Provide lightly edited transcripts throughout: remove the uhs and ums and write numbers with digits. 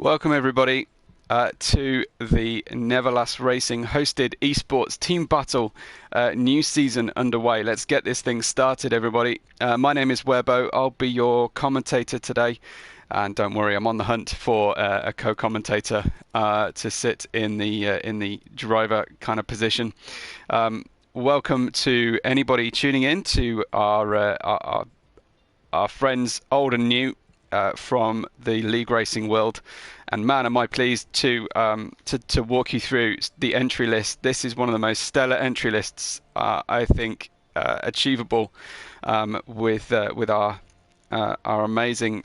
Welcome everybody to the neverlastracing hosted esports team battle new season underway. Let's get this thing started, everybody. My name is Webo. I'll be your commentator today, and don't worry, I'm on the hunt for a co-commentator to sit in the driver kind of position. Welcome to anybody tuning in to our friends old and new from the league racing world, and man, am I pleased to walk you through the entry list. This is one of the most stellar entry lists I think achievable with our amazing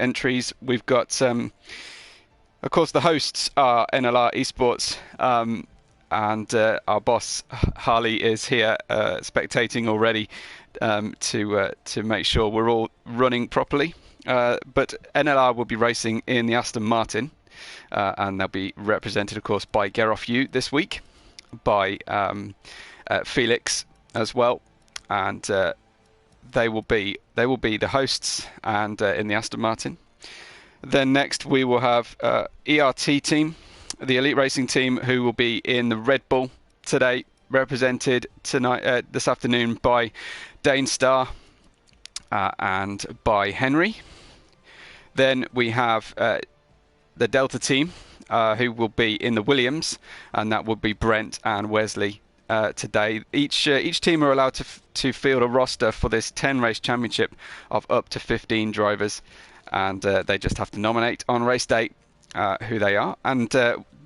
entries. We've got of course the hosts are NLR Esports, and our boss Harley is here spectating already to make sure we're all running properly. But NLR will be racing in the Aston Martin, and they'll be represented, of course, by Geroff Yu this week, by Felix as well, and they will be the hosts and in the Aston Martin. Then next we will have ERT team, the Elite Racing team, who will be in the Red Bull today, represented tonight this afternoon by Dane Starr and by Henry. Then we have the Delta team, who will be in the Williams, and that will be Brent and Wesley today. Each team are allowed to field a roster for this 10 race championship of up to 15 drivers, and they just have to nominate on race day who they are. And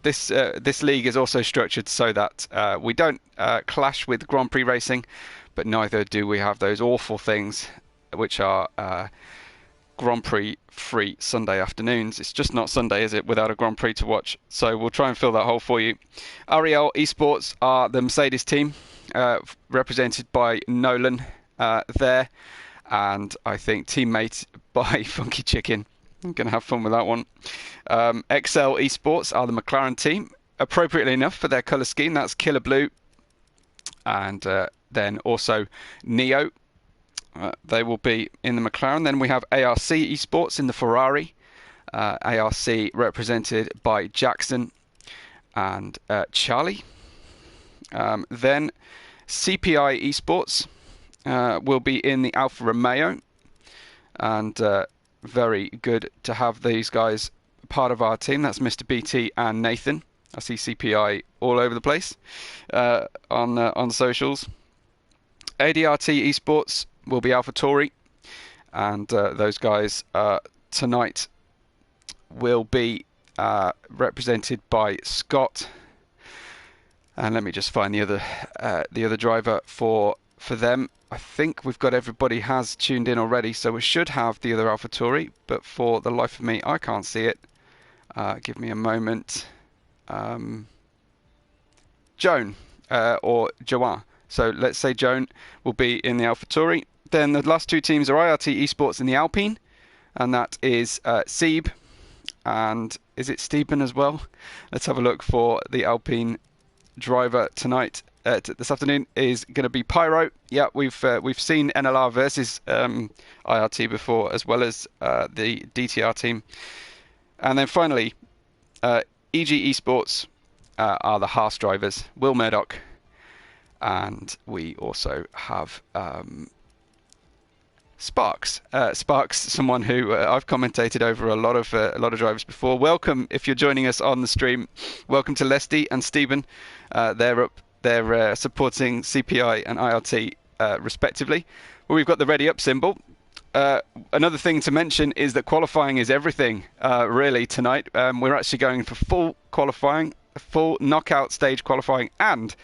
this league is also structured so that we don't clash with Grand Prix racing, but neither do we have those awful things which are Grand Prix free Sunday afternoons. It's just not Sunday, is it, without a Grand Prix to watch? So we'll try and fill that hole for you. Ariel Esports are the Mercedes team, represented by Nolan there, and I think teammate by Funky Chicken. I'm going to have fun with that one. XL Esports are the McLaren team, appropriately enough for their colour scheme. That's Killer Blue, and then also Neo. They will be in the McLaren. Then we have ARC Esports in the Ferrari. ARC represented by Jackson and Charlie. Then CPI Esports will be in the Alfa Romeo, and very good to have these guys part of our team. That's Mr. BT and Nathan. I see CPI all over the place on socials. ADRT Esports will be AlphaTauri, and those guys tonight will be represented by Scott. And let me just find the other driver for them. I think we've got everybody has tuned in already, so we should have the other AlphaTauri, but for the life of me I can't see it. Give me a moment. Joan or Joanne. So let's say Joan will be in the AlphaTauri. Then the last two teams are IRT Esports in the Alpine, and that is Sieb, and is it Steben as well? Let's have a look for the Alpine driver tonight. This afternoon is going to be Pyro. Yeah, we've seen NLR versus IRT before, as well as the DTR team. And then finally, EG Esports are the Haas drivers, Will Murdoch, and we also have Sparks. Sparks, someone who I've commentated over a lot of drivers before. Welcome if you're joining us on the stream. Welcome to Lesty and Stephen. They're supporting CPI and IRT respectively. Well, we've got the ready up symbol. Another thing to mention is that qualifying is everything really tonight. We're actually going for full qualifying, full knockout stage qualifying, and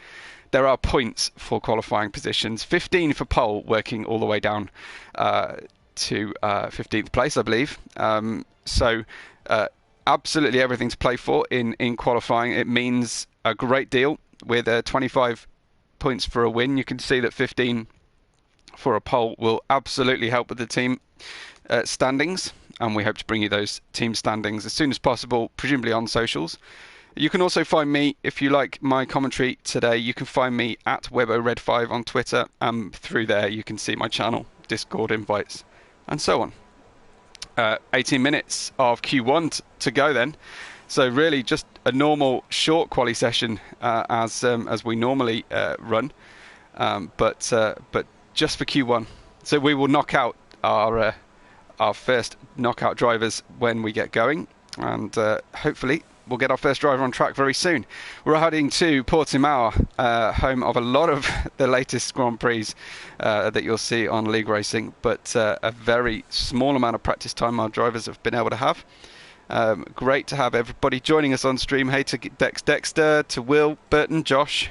there are points for qualifying positions. 15 for pole, working all the way down to 15th place, I believe. So absolutely everything to play for in qualifying. It means a great deal with 25 points for a win. You can see that 15 for a pole will absolutely help with the team standings, and we hope to bring you those team standings as soon as possible, presumably on socials. You can also find me, if you like my commentary today, you can find me at WeboRed5 on Twitter, and through there you can see my channel, Discord invites, and so on. 18 minutes of Q1 to go then. So really just a normal short quali session as we normally run, but just for Q1. So we will knock out our first knockout drivers when we get going, and hopefully we'll get our first driver on track very soon. We're heading to Portimao, home of a lot of the latest Grand Prix that you'll see on League Racing, but a very small amount of practice time our drivers have been able to have. Great to have everybody joining us on stream. Hey to Dexter, to Will, Burton, Josh,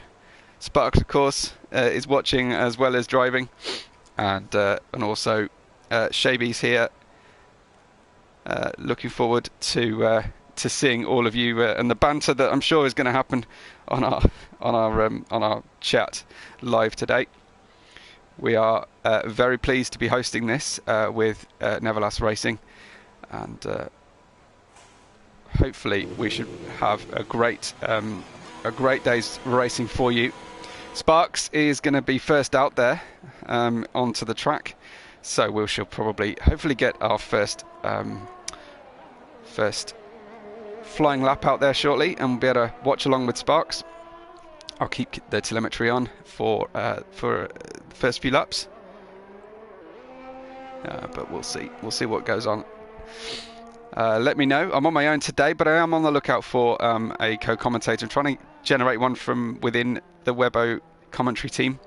Sparks of course is watching as well as driving, and also Shaby's here. Looking forward to seeing all of you and the banter that I'm sure is going to happen on our chat live today. We are very pleased to be hosting this with neverlastracing, and hopefully we should have a great day's racing for you. Sparks is going to be first out there onto the track, so we shall hopefully get our first flying lap out there shortly, and we'll be able to watch along with Sparks. I'll keep the telemetry on for the first few laps, but we'll see what goes on. Let me know. I'm on my own today, but I am on the lookout for a co-commentator. I'm trying to generate one from within the Webo commentary team,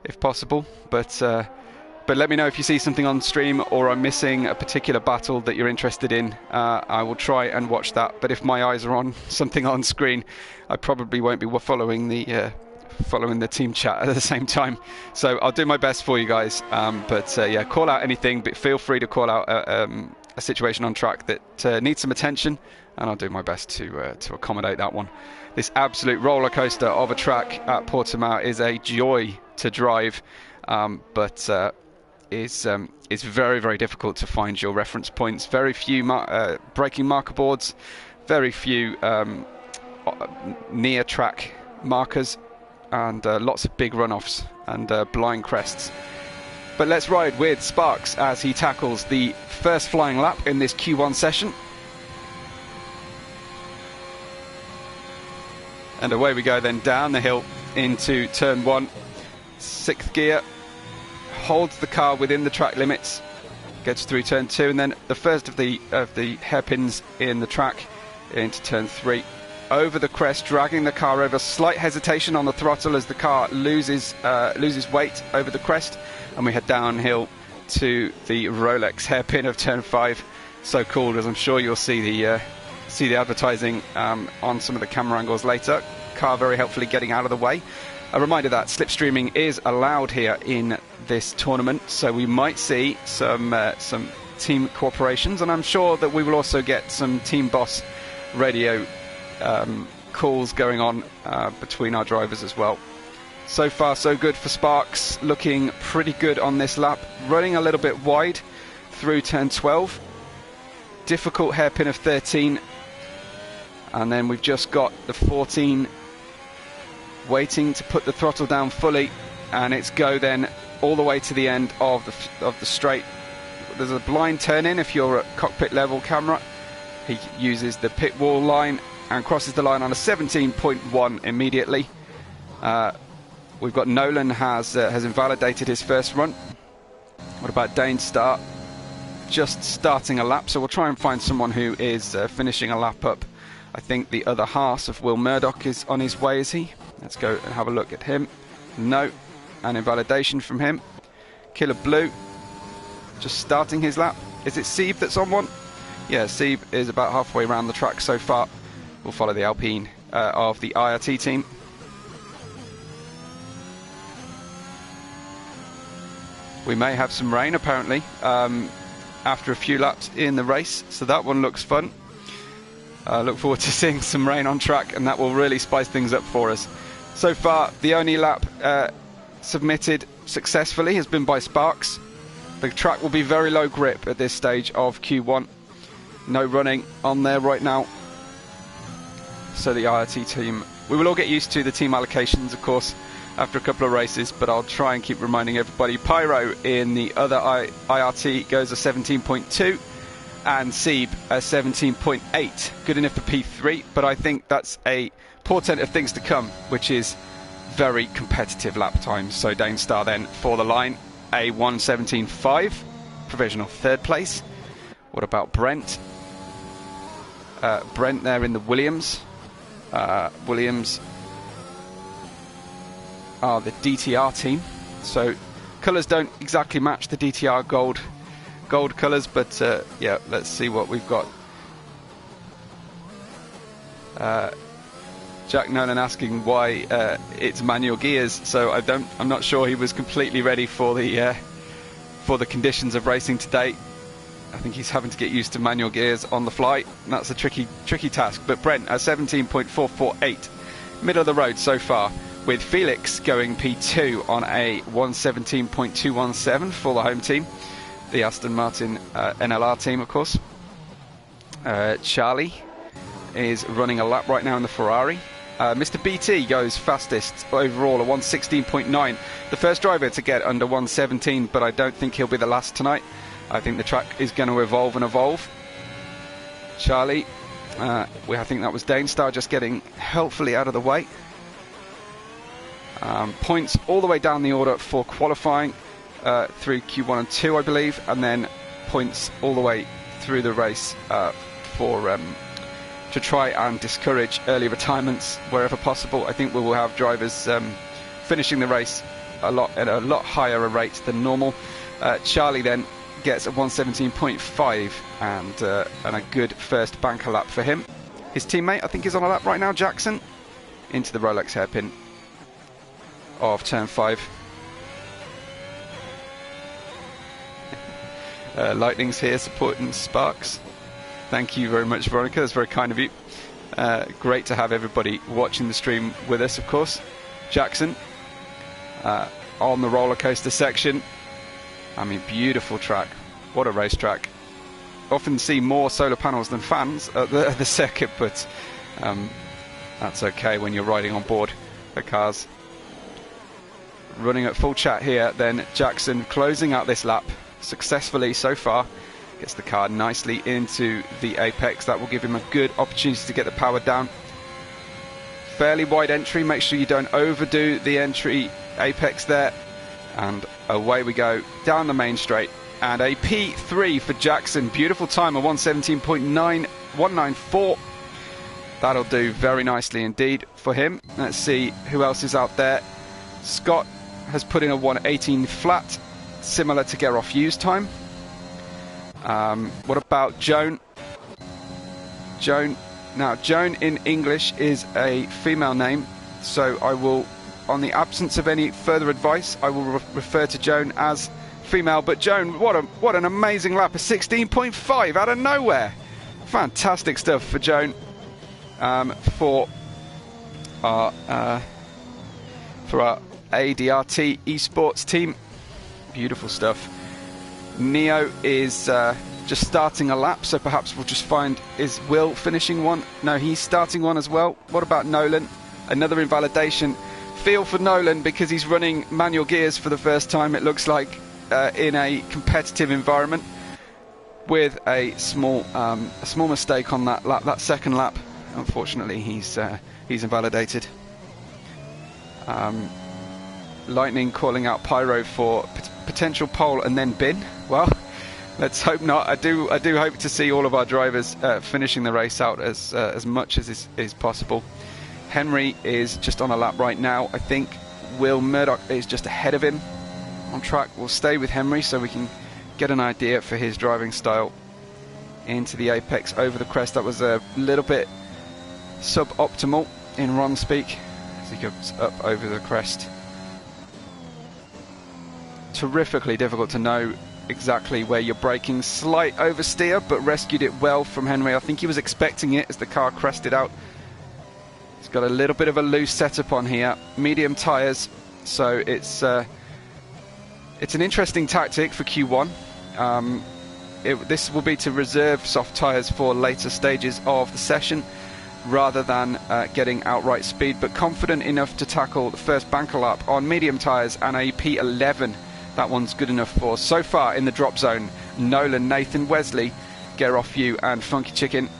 if possible. But let me know if you see something on stream or I'm missing a particular battle that you're interested in. I will try and watch that. But if my eyes are on something on screen, I probably won't be following the team chat at the same time. So I'll do my best for you guys. Yeah, call out anything, but feel free to call out a situation on track that needs some attention, and I'll do my best to accommodate that one. This absolute roller coaster of a track at Portimao is a joy to drive, but is very, very difficult to find your reference points. Very few braking marker boards, very few near track markers, and lots of big runoffs and blind crests. But let's ride with Sparks as he tackles the first flying lap in this Q1 session. And away we go then down the hill into turn 1. 6th gear, holds the car within the track limits, gets through turn 2, and then the first of the hairpins in the track into turn 3. Over the crest, dragging the car over. Slight hesitation on the throttle as the car loses weight over the crest, and we head downhill to the Rolex hairpin of turn 5. So cool, as I'm sure you'll see the advertising on some of the camera angles later. Car very helpfully getting out of the way. A reminder that slipstreaming is allowed here in this tournament, so we might see some team cooperations, and I'm sure that we will also get some team boss radio calls going on between our drivers as well. So far so good for Sparks, looking pretty good on this lap, running a little bit wide through turn 12, difficult hairpin of 13, and then we've just got the 14 waiting to put the throttle down fully, and it's go then all the way to the end of the straight. There's a blind turn in if you're at cockpit level camera. He uses the pit wall line and crosses the line on a 17.1 immediately. We've got Nolan has invalidated his first run. What about Dane's start? Just starting a lap, so we'll try and find someone who is finishing a lap up. I think the other half of Will Murdoch is on his way, is he? Let's go and have a look at him. No, an invalidation from him. Killer Blue, just starting his lap. Is it Sieb that's on one? Yeah, Sieb is about halfway around the track so far. We'll follow the Alpine of the IRT team. We may have some rain apparently after a few laps in the race, so that one looks fun. Look forward to seeing some rain on track, and that will really spice things up for us. So far, the only lap submitted successfully has been by Sparks. The track will be very low grip at this stage of Q1. No running on there right now. So the IRT team, we will all get used to the team allocations, of course, after a couple of races, but I'll try and keep reminding everybody. Pyro in the other IRT goes a 17.2, and Sieb 17.8. Good enough for P3, but I think that's a portent of things to come, which is very competitive lap times. So Dane Star then for the line, a 1:17.5, provisional third place. What about Brent? Brent there in the Williams. Williams are the DTR team, so colours don't exactly match the DTR gold colours, but yeah, let's see what we've got. Jack Nolan asking why it's manual gears, so I'm not sure he was completely ready for the conditions of racing today. I think he's having to get used to manual gears on the fly, and that's a tricky task. But Brent at 17.448, middle of the road so far, with Felix going P2 on a 1:17.217 for the home team, the Aston Martin NLR team, of course. Charlie is running a lap right now in the Ferrari. Mr. BT goes fastest overall, a 1:16.9. The first driver to get under 1:17, but I don't think he'll be the last tonight. I think the track is going to evolve and evolve. Charlie, I think that was Dane Star just getting helpfully out of the way. Points all the way down the order for qualifying through Q1 and 2, I believe, and then points all the way through the race to try and discourage early retirements wherever possible. I think we will have drivers finishing the race at a lot higher a rate than normal. Charlie then gets a 1:17.5 and a good first banker lap for him. His teammate, I think, is on a lap right now, Jackson, into the Rolex hairpin of turn 5. Lightning's here supporting Sparks. Thank you very much, Veronica. That's very kind of you. Great to have everybody watching the stream with us, of course. Jackson on the roller coaster section. I mean, beautiful track. What a racetrack. Often see more solar panels than fans at the circuit, but that's okay when you're riding on board the cars. Running at full chat here, then Jackson closing out this lap successfully so far. Gets the car nicely into the apex. That will give him a good opportunity to get the power down. Fairly wide entry. Make sure you don't overdo the entry apex there. And away we go down the main straight. And a P3 for Jackson. Beautiful time, a 1:17.194. That'll do very nicely indeed for him. Let's see who else is out there. Scott has put in a 1:18 flat, similar to Gerolf Yu's time. What about Joan? Joan in English is a female name, so I will, on the absence of any further advice, I will refer to Joan as female. But Joan, what an amazing lap, a 16.5 out of nowhere. Fantastic stuff for Joan, for our ADRT Esports team. Beautiful stuff. Neo is just starting a lap, so perhaps we'll just find, is Will finishing one? No, he's starting one as well. What about Nolan? Another invalidation. Feel for Nolan because he's running manual gears for the first time, it looks like, in a competitive environment, with a small mistake on that lap, that second lap. Unfortunately, he's invalidated. Lightning calling out Pyro for potential pole and then bin. Well, let's hope not. I do hope to see all of our drivers finishing the race out as much as is possible. Henry is just on a lap right now. I think Will Murdoch is just ahead of him on track. We'll stay with Henry so we can get an idea for his driving style into the apex over the crest. That was a little bit suboptimal in Ron speak as he goes up over the crest. Terrifically difficult to know exactly where you're braking. Slight oversteer, but rescued it well from Henry. I think he was expecting it as the car crested out. He's got a little bit of a loose setup on here. Medium tyres, so it's an interesting tactic for Q1. This will be to reserve soft tyres for later stages of the session rather than getting outright speed, but confident enough to tackle the first banker lap on medium tyres and a P11. That one's good enough for, so far in the drop zone, Nolan, Nathan, Wesley Get Off You and Funky Chicken.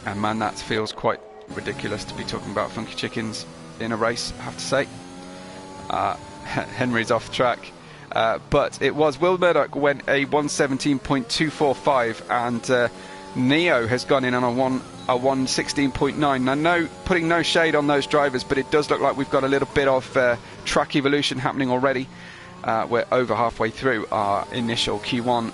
And man, that feels quite ridiculous to be talking about Funky Chickens in a race, I have to say. Henry's off track. But it was Will Murdoch went a 117.245, and Neo has gone in on a 116.9. Now, putting no shade on those drivers, but it does look like we've got a little bit of track evolution happening already. We're over halfway through our initial Q1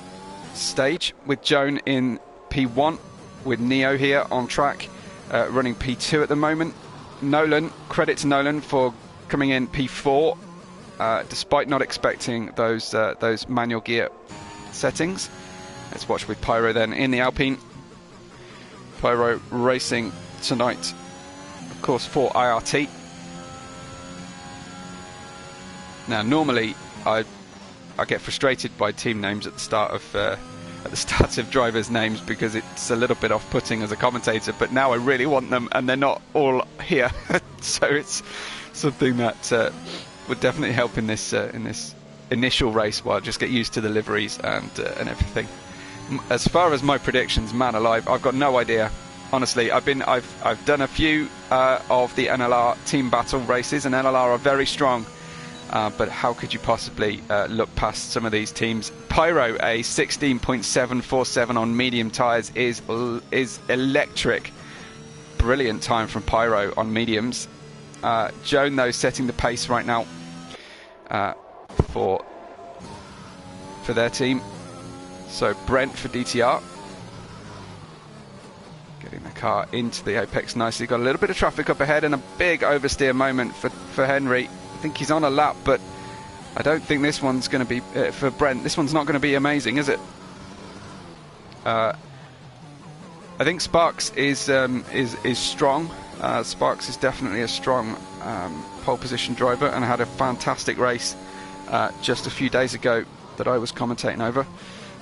stage, with Joan in P1, with Neo here on track, running P2 at the moment. Nolan, credit to Nolan for coming in P4. Despite not expecting those manual gear settings. Let's watch with Pyro then in the Alpine. Pyro racing tonight, of course, for IRT. Now, normally I get frustrated by team names at the start of drivers' names because it's a little bit off-putting as a commentator. But now I really want them, and they're not all here, so it's something that would definitely help in this initial race, while I just get used to the liveries and everything. As far as my predictions, man alive, I've got no idea. Honestly, I've done a few of the NLR team battle races, and NLR are very strong. But how could you possibly look past some of these teams? Pyro, a 16.747 on medium tyres is electric. Brilliant time from Pyro on mediums. Joan, though, setting the pace right now for their team. So Brent for DTR, getting the car into the apex nicely. Got a little bit of traffic up ahead and a big oversteer moment for Henry. I think he's on a lap, but I don't think this one's going to be for Brent. This one's not going to be amazing, is it? I think Sparks is strong. Sparks is definitely a strong pole position driver, and had a fantastic race just a few days ago that I was commentating over.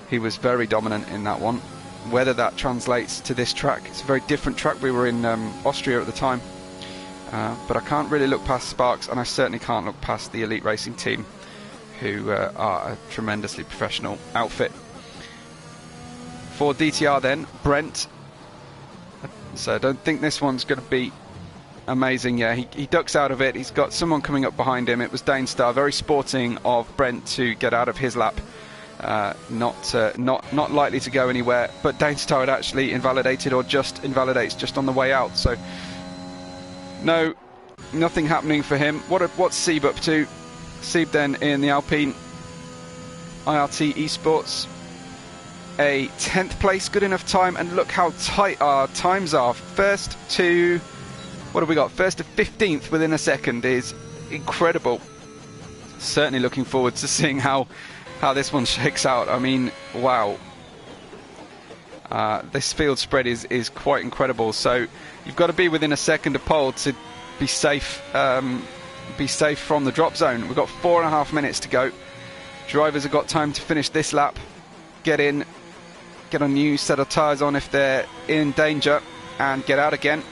He was very dominant in that one. Whether that translates to this track, it's a very different track. We were in Austria at the time, but I can't really look past Sparks, and I certainly can't look past the Elite Racing team, who are a tremendously professional outfit. For DTR then, Brent. So I don't think this one's going to be amazing. Yeah, he ducks out of it. He's got someone coming up behind him. It was Danestar. Very sporting of Brent to get out of his lap. Not likely to go anywhere. But Danestar had actually invalidated, or just invalidates just on the way out. So no, nothing happening for him. What's Sieb up to? Sieb then in the Alpine IRT Esports. A 10th place, good enough time, and look how tight our times are. First to, what have we got? First to 15th within a second is incredible. Certainly looking forward to seeing how this one shakes out. I mean, wow. This field spread is quite incredible. So you've got to be within a second of pole to be safe from the drop zone. We've got 4.5 minutes to go. Drivers have got time to finish this lap, get in, get a new set of tyres on if they're in danger, and get out again.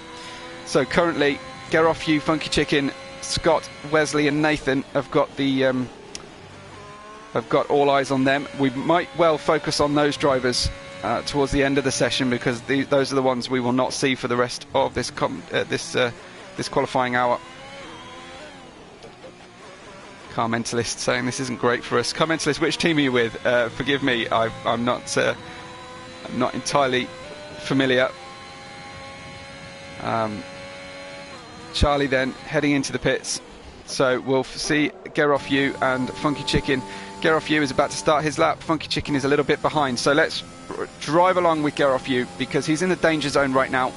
So currently, Get Off You, Funky Chicken, Scott, Wesley and Nathan have got all eyes on them. We might well focus on those drivers towards the end of the session, because those are the ones we will not see for the rest of this qualifying hour. Car Mentalist saying this isn't great for us. Car Mentalist, which team are you with? Forgive me, I'm not entirely familiar. Charlie then heading into the pits. So we'll see Get Off You and Funky Chicken. Get Off You is about to start his lap. Funky Chicken is a little bit behind. So let's drive along with Get Off You, because he's in the danger zone right now.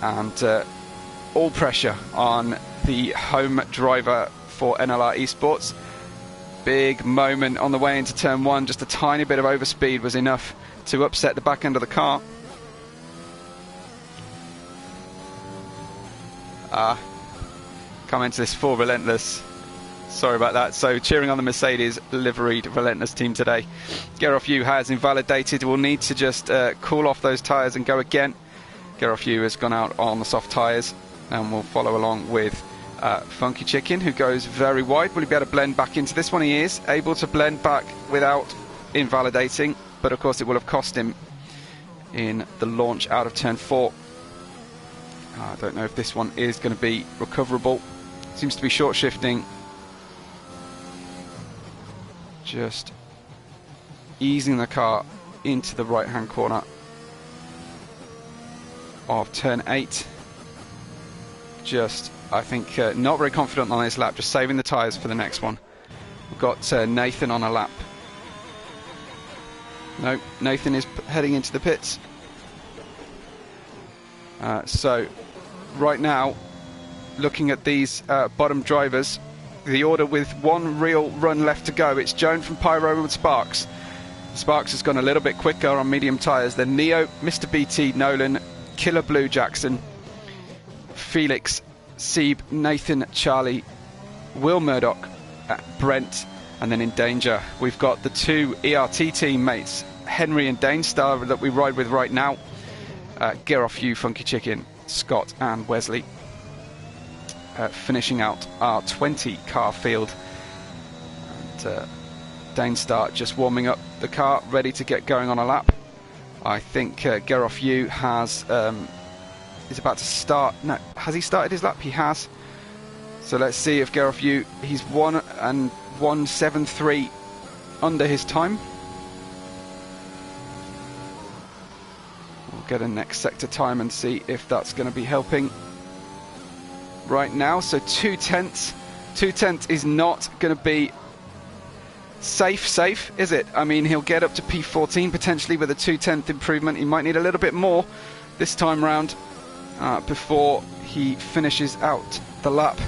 And all pressure on the home driver for NLR Esports. Big moment on the way into turn 1. Just a tiny bit of overspeed was enough to upset the back end of the car. Come into this for Relentless. Sorry about that. So cheering on the Mercedes liveried Relentless team today. Get Off You has invalidated. We'll need to just cool off those tyres and go again. Get Off You has gone out on the soft tyres, and we'll follow along with Funky Chicken, who goes very wide. Will he be able to blend back into this one? He is able to blend back without invalidating, but of course it will have cost him in the launch out of turn 4. I don't know if this one is going to be recoverable. Seems to be short shifting. Just easing the car into the right hand corner of turn 8. Just, I think, not very confident on this lap, just saving the tyres for the next one. We've got Nathan on a lap. No, Nathan is heading into the pits. So, right now, looking at these bottom drivers, the order with one real run left to go, it's Joan from Pyro with Sparks. Sparks has gone a little bit quicker on medium tyres. Then Neo, Mr. BT, Nolan, Killer Blue, Jackson, Felix, Seeb, Nathan, Charlie, Will Murdoch, Brent, and then in danger we've got the 2 ERT teammates, Henry and Danestar, that we ride with right now. Get Off You, Funky Chicken, Scott and Wesley. Finishing out our 20 car field. And Danestar just warming up the car, ready to get going on a lap. I think Get Off You has is about to start. No, has he started his lap? He has. So let's see if Get Off You, he's 1:173 under his time. We'll get a next sector time and see if that's going to be helping right now. So 2/10. 2/10 is not going to be safe, is it? I mean, he'll get up to P14 potentially with a 2/10 improvement. He might need a little bit more this time round before he finishes out the lap.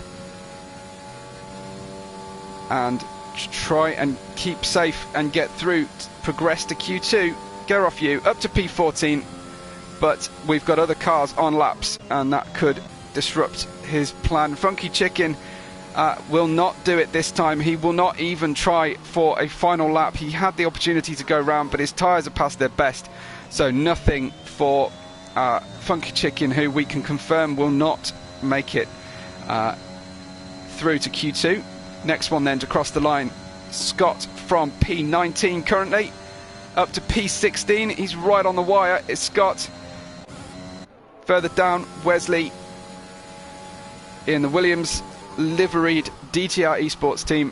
And try and keep safe and get through, progress to Q2. Get Off You up to P14, but we've got other cars on laps and that could disrupt his plan. Funky Chicken will not do it this time. He will not even try for a final lap. He had the opportunity to go round, but his tyres are past their best, so nothing for Funky Chicken, who we can confirm will not make it through to Q2. Next one then to cross the line, Scott from P19 currently up to P16. He's right on the wire. It's Scott. Further down, Wesley in the Williams liveried DTR Esports team.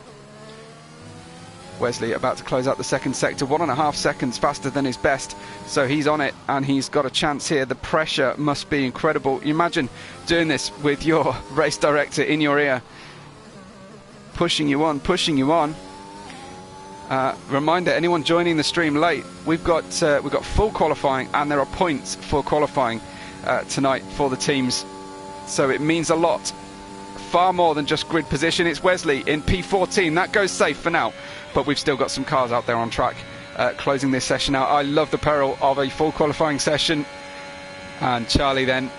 Wesley about to close out the second sector, 1.5 seconds faster than his best, so he's on it and he's got a chance here. The pressure must be incredible. You imagine doing this with your race director in your ear, pushing you on, pushing you on. Reminder, anyone joining the stream late, we've got full qualifying and there are points for qualifying tonight for the teams, so it means a lot, far more than just grid position. It's Wesley in P14, that goes safe for now, but we've still got some cars out there on track closing this session out. I love the peril of a full qualifying session. And Charlie then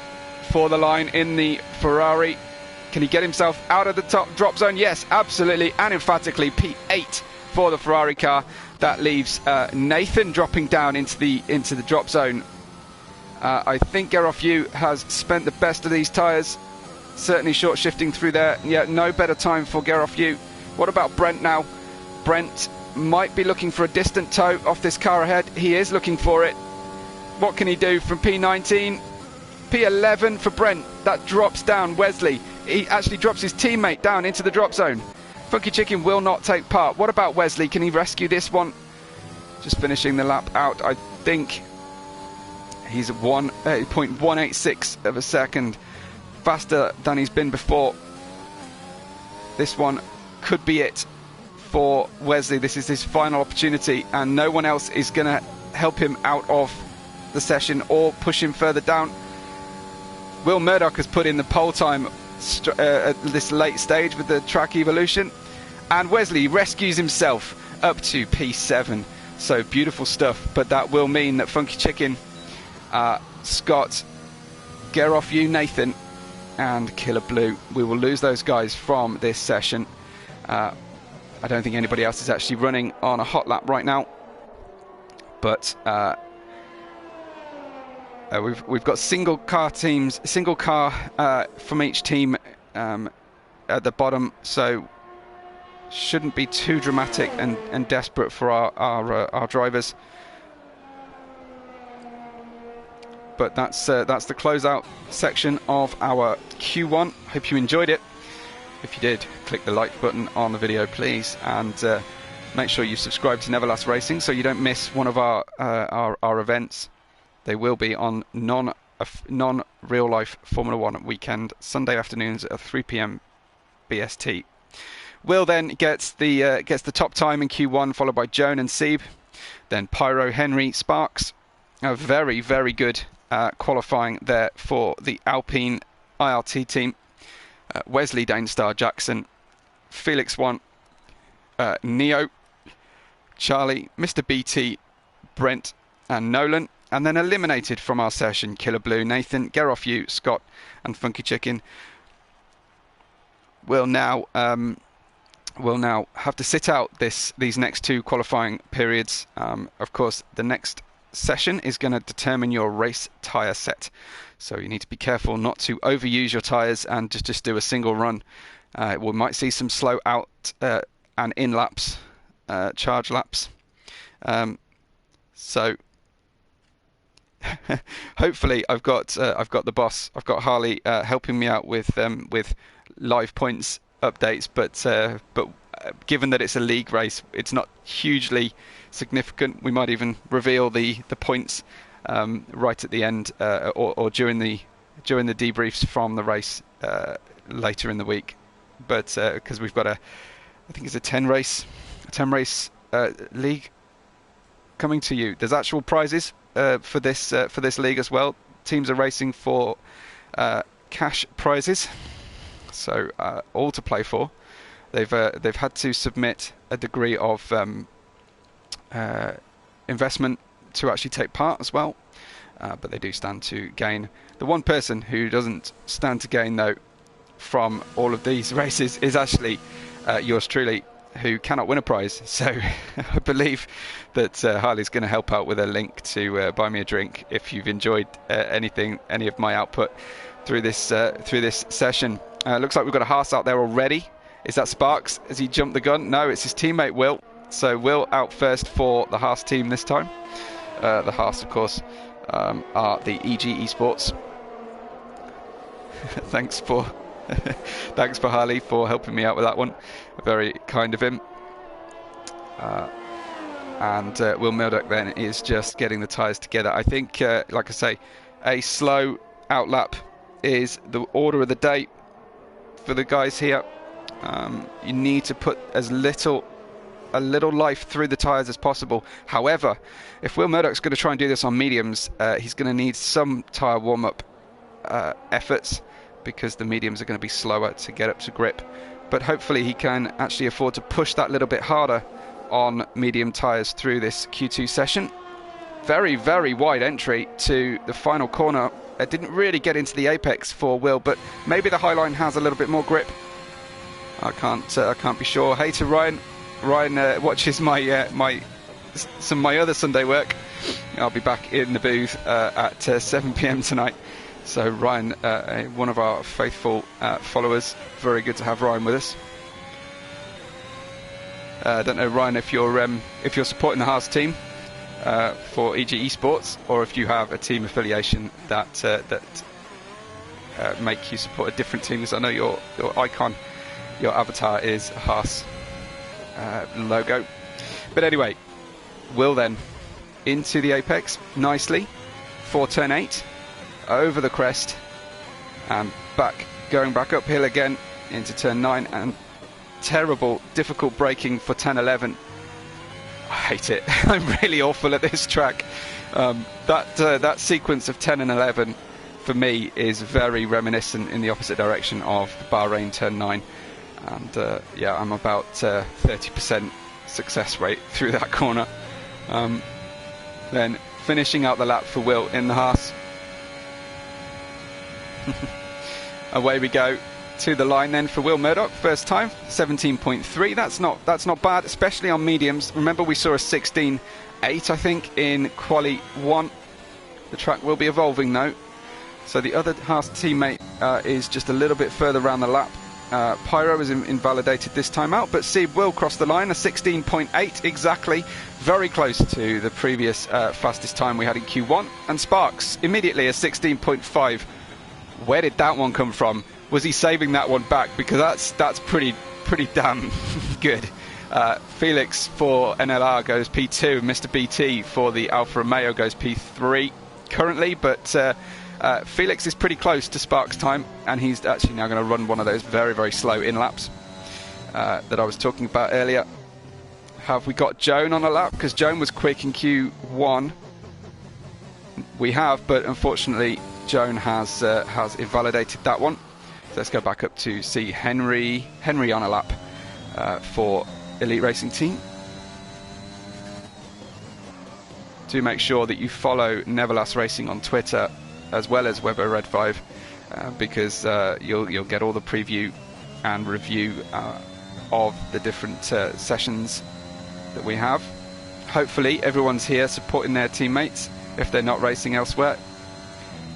for the line in the Ferrari. Can he get himself out of the top drop zone? Yes, absolutely and emphatically. P8 for the Ferrari car. That leaves Nathan dropping down into the drop zone. I think Get Off You has spent the best of these tyres. Certainly short shifting through there. Yeah, no better time for Get Off You. What about Brent now? Brent might be looking for a distant tow off this car ahead. He is looking for it. What can he do from P19? P11 for Brent. That drops down Wesley. He actually drops his teammate down into the drop zone. Funky Chicken will not take part. What about Wesley? Can he rescue this one? Just finishing the lap out. I think he's 0.186 of a second faster than he's been before. This one could be it for Wesley. This is his final opportunity and no one else is going to help him out of the session or push him further down. Will Murdoch has put in the pole time at this late stage with the track evolution, and Wesley rescues himself up to P7. So beautiful stuff, but that will mean that Funky Chicken, Scott, Get Off You, Nathan and Killer Blue, we will lose those guys from this session. I don't think anybody else is actually running on a hot lap right now, but we've got single car teams, single car from each team at the bottom, so shouldn't be too dramatic and desperate for our drivers. But that's the closeout section of our Q1. Hope you enjoyed it. If you did, click the like button on the video, please, and make sure you subscribe to neverlastracing so you don't miss one of our events. They will be on non-real life Formula 1 weekend, Sunday afternoons at 3 p.m. BST. Will then gets the top time in Q1, followed by Joan and Seb, then Pyro, Henry, Sparks. A very, very good qualifying there for the Alpine IRT team. Wesley, Danestar, Jackson, Felix 1, Neo, Charlie, Mr. BT, Brent and Nolan. And then eliminated from our session, Killer Blue, Nathan, Get Off You, Scott and Funky Chicken. We'll now have to sit out these next two qualifying periods. Of course, the next session is going to determine your race tyre set. So you need to be careful not to overuse your tyres and just do a single run. We might see some slow out and in laps, charge laps. So hopefully I've got the boss. I've got Harley helping me out with live points updates. But given that it's a league race, it's not hugely significant. We might even reveal the points right at the end or during the debriefs from the race later in the week. But because we've got I think it's a 10 race league coming to you. There's actual prizes for this league as well. Teams are racing for cash prizes, so all to play for. They've had to submit a degree of investment to actually take part as well, but they do stand to gain. The one person who doesn't stand to gain though from all of these races is actually yours truly, who cannot win a prize. So I believe that Harley's going to help out with a link to buy me a drink if you've enjoyed any of my output through this session. Looks like we've got a Haas out there already. Is that Sparks? Has he jumped the gun? No, it's his teammate Will. So Will out first for the Haas team this time. The Haas, of course, are the EG Esports. Thanks for Harley for helping me out with that one. Very kind of him. And Will Murdoch then is just getting the tyres together. I think, like I say, a slow outlap is the order of the day for the guys here. You need to put a little life through the tyres as possible. However, if Will Murdoch's going to try and do this on mediums, he's going to need some tyre warm-up efforts, because the mediums are going to be slower to get up to grip. But hopefully he can actually afford to push that little bit harder on medium tyres through this Q2 session. Very, very wide entry to the final corner. It didn't really get into the apex for Will, but maybe the Highline has a little bit more grip. I can't be sure. Hey to Ryan. Ryan watches some of my other Sunday work. I'll be back in the booth at 7 p.m. tonight. So Ryan, one of our faithful followers. Very good to have Ryan with us. I don't know, Ryan, if you're supporting the Haas team for EG Esports, or if you have a team affiliation that make you support a different team. Because I know your icon, your avatar is a Haas logo. But anyway, Will then into the apex nicely for turn 8, over the crest and going back uphill again into turn 9, and terrible, difficult braking for 10-11. I hate it. I'm really awful at this track. That sequence of 10 and 11 for me is very reminiscent in the opposite direction of the Bahrain turn 9. And yeah, I'm about 30% success rate through that corner. Then finishing out the lap for Will in the Haas. Away we go to the line then for Will Murdoch, first time 17.3. That's not bad, especially on mediums. Remember, we saw a 16.8 I think in quali 1. The track will be evolving though, so the other Haas teammate is just a little bit further around the lap Pyro was invalidated this time out, but Seb will cross the line, a 16.8 exactly, very close to the previous fastest time we had in Q1. And Sparks immediately a 16.5. Where did that one come from? Was he saving that one back? Because that's pretty damn good. Felix for NLR goes P2, Mr. BT for the Alfa Romeo goes P3 currently, but Felix is pretty close to Sparks' time, and he's actually now going to run one of those very, very slow in-laps that I was talking about earlier. Have we got Joan on a lap? Because Joan was quick in Q1. We have, but unfortunately Joan has invalidated that one. So let's go back up to see Henry on a lap for Elite Racing Team. Do make sure that you follow neverlastracing on Twitter as well as Webber Red 5 because you'll get all the preview and review of the different sessions that we have. Hopefully everyone's here supporting their teammates if they're not racing elsewhere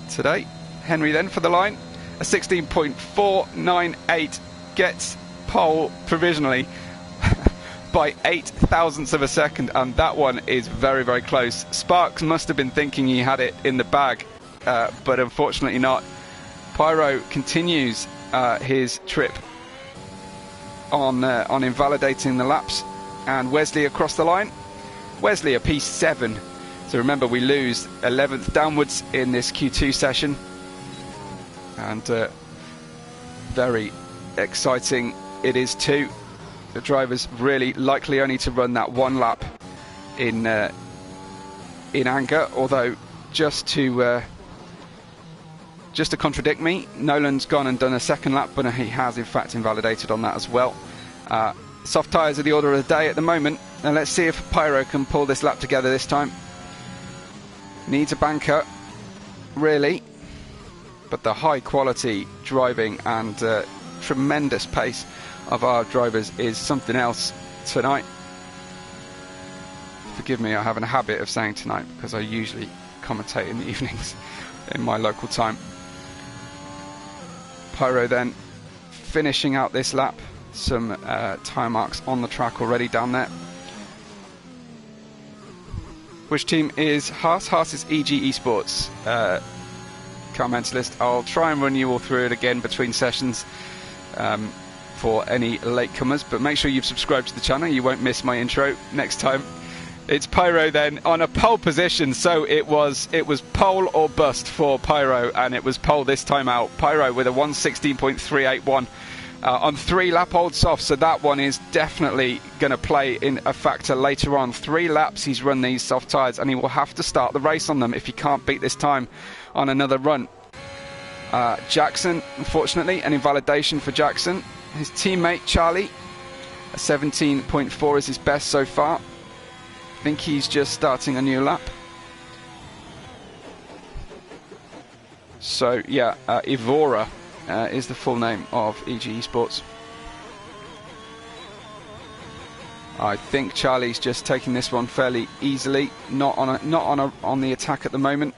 today. Henry then for the line, a 16.498, gets pole provisionally by 0.008 of a second, and that one is very, very close. Sparks must have been thinking he had it in the bag, but unfortunately not. Pyro continues his trip on invalidating the laps, and Wesley across the line. Wesley a P7. So remember, we lose 11th downwards in this Q2 session, and very exciting it is too. The driver's really likely only to run that one lap in anger, although just to contradict me, Nolan's gone and done a second lap, but he has in fact invalidated on that as well. Soft tyres are the order of the day at the moment, and let's see if Pyro can pull this lap together this time. Needs a banker, really, but the high quality driving and tremendous pace of our drivers is something else tonight. Forgive me, I have a habit of saying tonight because I usually commentate in the evenings in my local time. Pyro then finishing out this lap. Some tyre marks on the track already down there. Which team is Haas? Haas is EG Esports. Car Mentalist. I'll try and run you all through it again between sessions for any latecomers, but make sure you've subscribed to the channel. You won't miss my intro next time. It's Pyro then on a pole position, so it was pole or bust for Pyro, and it was pole this time out. Pyro with a 1:16.381 on 3 lap old soft, so that one is definitely going to play in a factor later on. 3 laps he's run these soft tyres, and he will have to start the race on them if he can't beat this time on another run. Jackson, unfortunately, an invalidation for Jackson. His teammate Charlie, a 17.4 is his best so far. I think he's just starting a new lap. So yeah, Evora is the full name of EG Esports. I think Charlie's just taking this one fairly easily, not on the attack at the moment.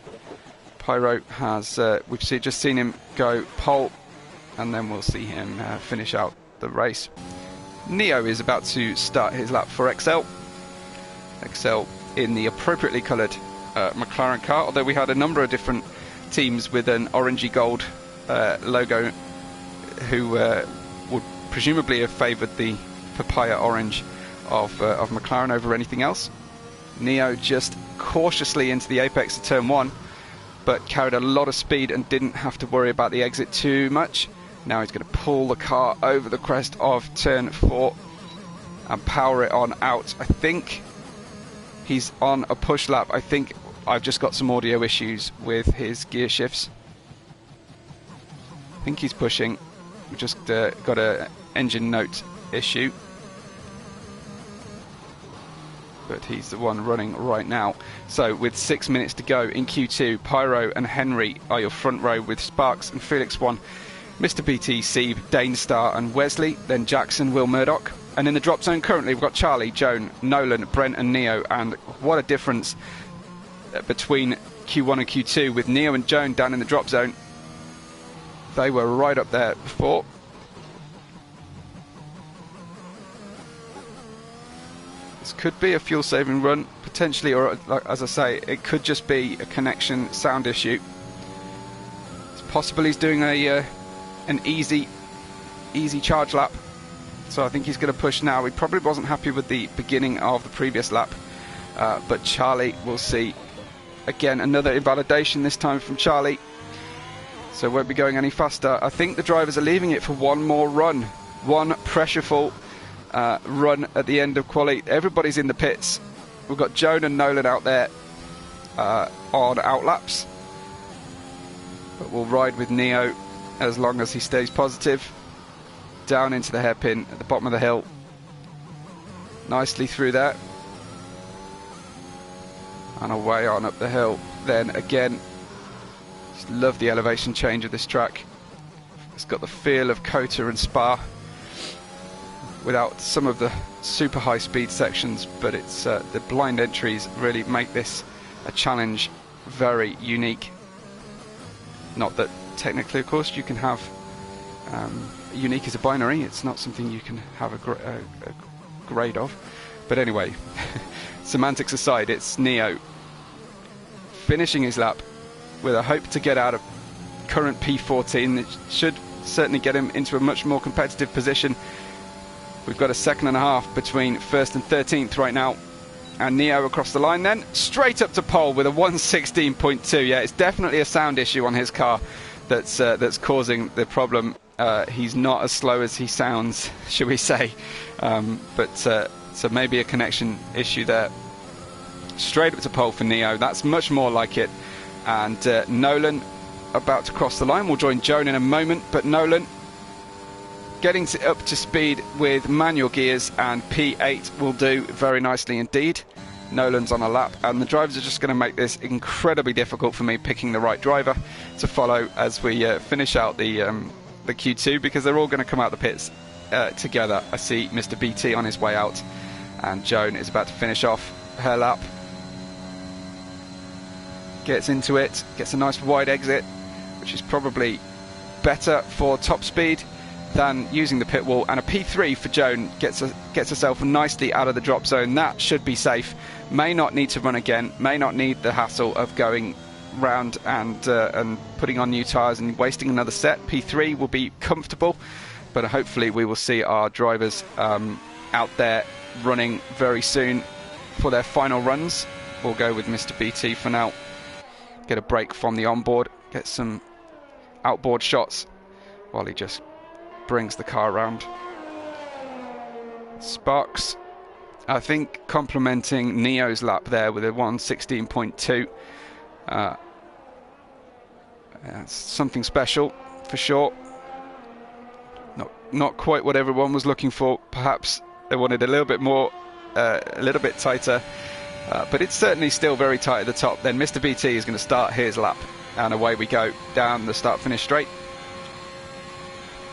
Pyro has we've just seen him go pole, and then we'll see him finish out the race. Neo is about to start his lap for XL. XL in the appropriately coloured McLaren car, although we had a number of different teams with an orangey gold logo who would presumably have favoured the papaya orange of McLaren over anything else. Neo just cautiously into the apex of turn 1, but carried a lot of speed and didn't have to worry about the exit too much. Now he's going to pull the car over the crest of turn 4 and power it on out. I think he's on a push lap. I think I've just got some audio issues with his gear shifts. I think he's pushing. We've just got a engine note issue, but he's the one running right now. So with 6 minutes to go in Q2, Pyro and Henry are your front row, with Sparks and Felix 1, Mr. BT, Seb, Dane Star and Wesley, then Jackson, Will Murdoch. And in the drop zone currently we've got Charlie, Joan, Nolan, Brent and Neo, and what a difference between Q1 and Q2 with Neo and Joan down in the drop zone. They were right up there before. Could be a fuel saving run potentially, or like, as I say, it could just be a connection sound issue. It's possible he's doing an easy charge lap, so I think he's going to push now. He probably wasn't happy with the beginning of the previous lap, but Charlie will see again another invalidation, this time from Charlie, so won't be going any faster. I think the drivers are leaving it for one more run, one pressureful run at the end of quali. Everybody's in the pits. We've got Joan and Nolan out there on outlaps, but we'll ride with Neo as long as he stays positive. Down into the hairpin at the bottom of the hill, nicely through there, and away on up the hill. Then again, just love the elevation change of this track. It's got the feel of Kota and Spa without some of the super high speed sections, but it's the blind entries really make this a challenge very unique. Not that technically, of course, you can have unique as a binary. It's not something you can have a grade of, but anyway, semantics aside, it's Neo finishing his lap with a hope to get out of current P14. It should certainly get him into a much more competitive position. We've got a second and a half between 1st and 13th right now, and Neo across the line then straight up to pole with a 1:16.2. Yeah, it's definitely a sound issue on his car that's causing the problem. He's not as slow as he sounds, shall we say, but so maybe a connection issue there. Straight up to pole for Neo, that's much more like it. And Nolan about to cross the line. We'll join Joan in a moment, but Nolan getting up to speed with manual gears, and P8 will do very nicely indeed. Nolan's on a lap, and the drivers are just going to make this incredibly difficult for me picking the right driver to follow as we finish out the Q2, because they're all going to come out the pits together. I see Mr. BT on his way out, and Joan is about to finish off her lap. Gets into it, gets a nice wide exit, which is probably better for top speed than using the pit wall, and a P3 for Joan gets herself nicely out of the drop zone. That should be safe. May not need to run again, may not need the hassle of going round and putting on new tyres and wasting another set. P3 will be comfortable, but hopefully we will see our drivers out there running very soon for their final runs. We'll go with Mr. BT for now. Get a break from the onboard, get some outboard shots while he just brings the car around. Sparks, I think, complementing Neo's lap there with a 1:16.2. Something special for sure. Not quite what everyone was looking for. Perhaps they wanted a little bit more, a little bit tighter, but it's certainly still very tight at the top. Then Mr. BT is going to start his lap, and away we go down the start-finish straight.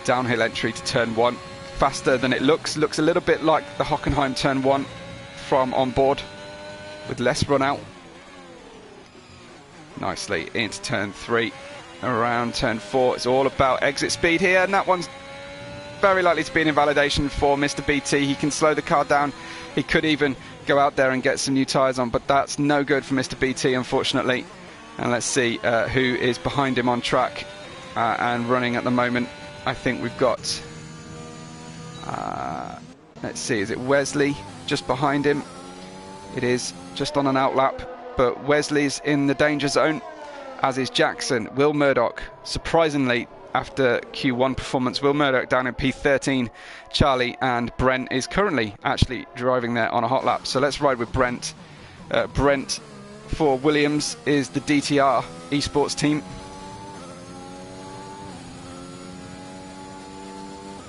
Downhill entry to turn 1, faster than it looks a little bit like the Hockenheim turn 1 from on board, with less run out. Nicely into turn 3, around turn 4. It's all about exit speed here, and that one's very likely to be an invalidation for Mr. BT. He can slow the car down, he could even go out there and get some new tyres on, but that's no good for Mr. BT, unfortunately. And let's see who is behind him on track and running at the moment. I think we've got, let's see, is it Wesley just behind him? It is, just on an outlap, but Wesley's in the danger zone, as is Jackson. Will Murdoch, surprisingly, after Q1 performance, Will Murdoch down in P13. Charlie, and Brent is currently actually driving there on a hot lap. So let's ride with Brent. Brent for Williams is the DTR Esports team.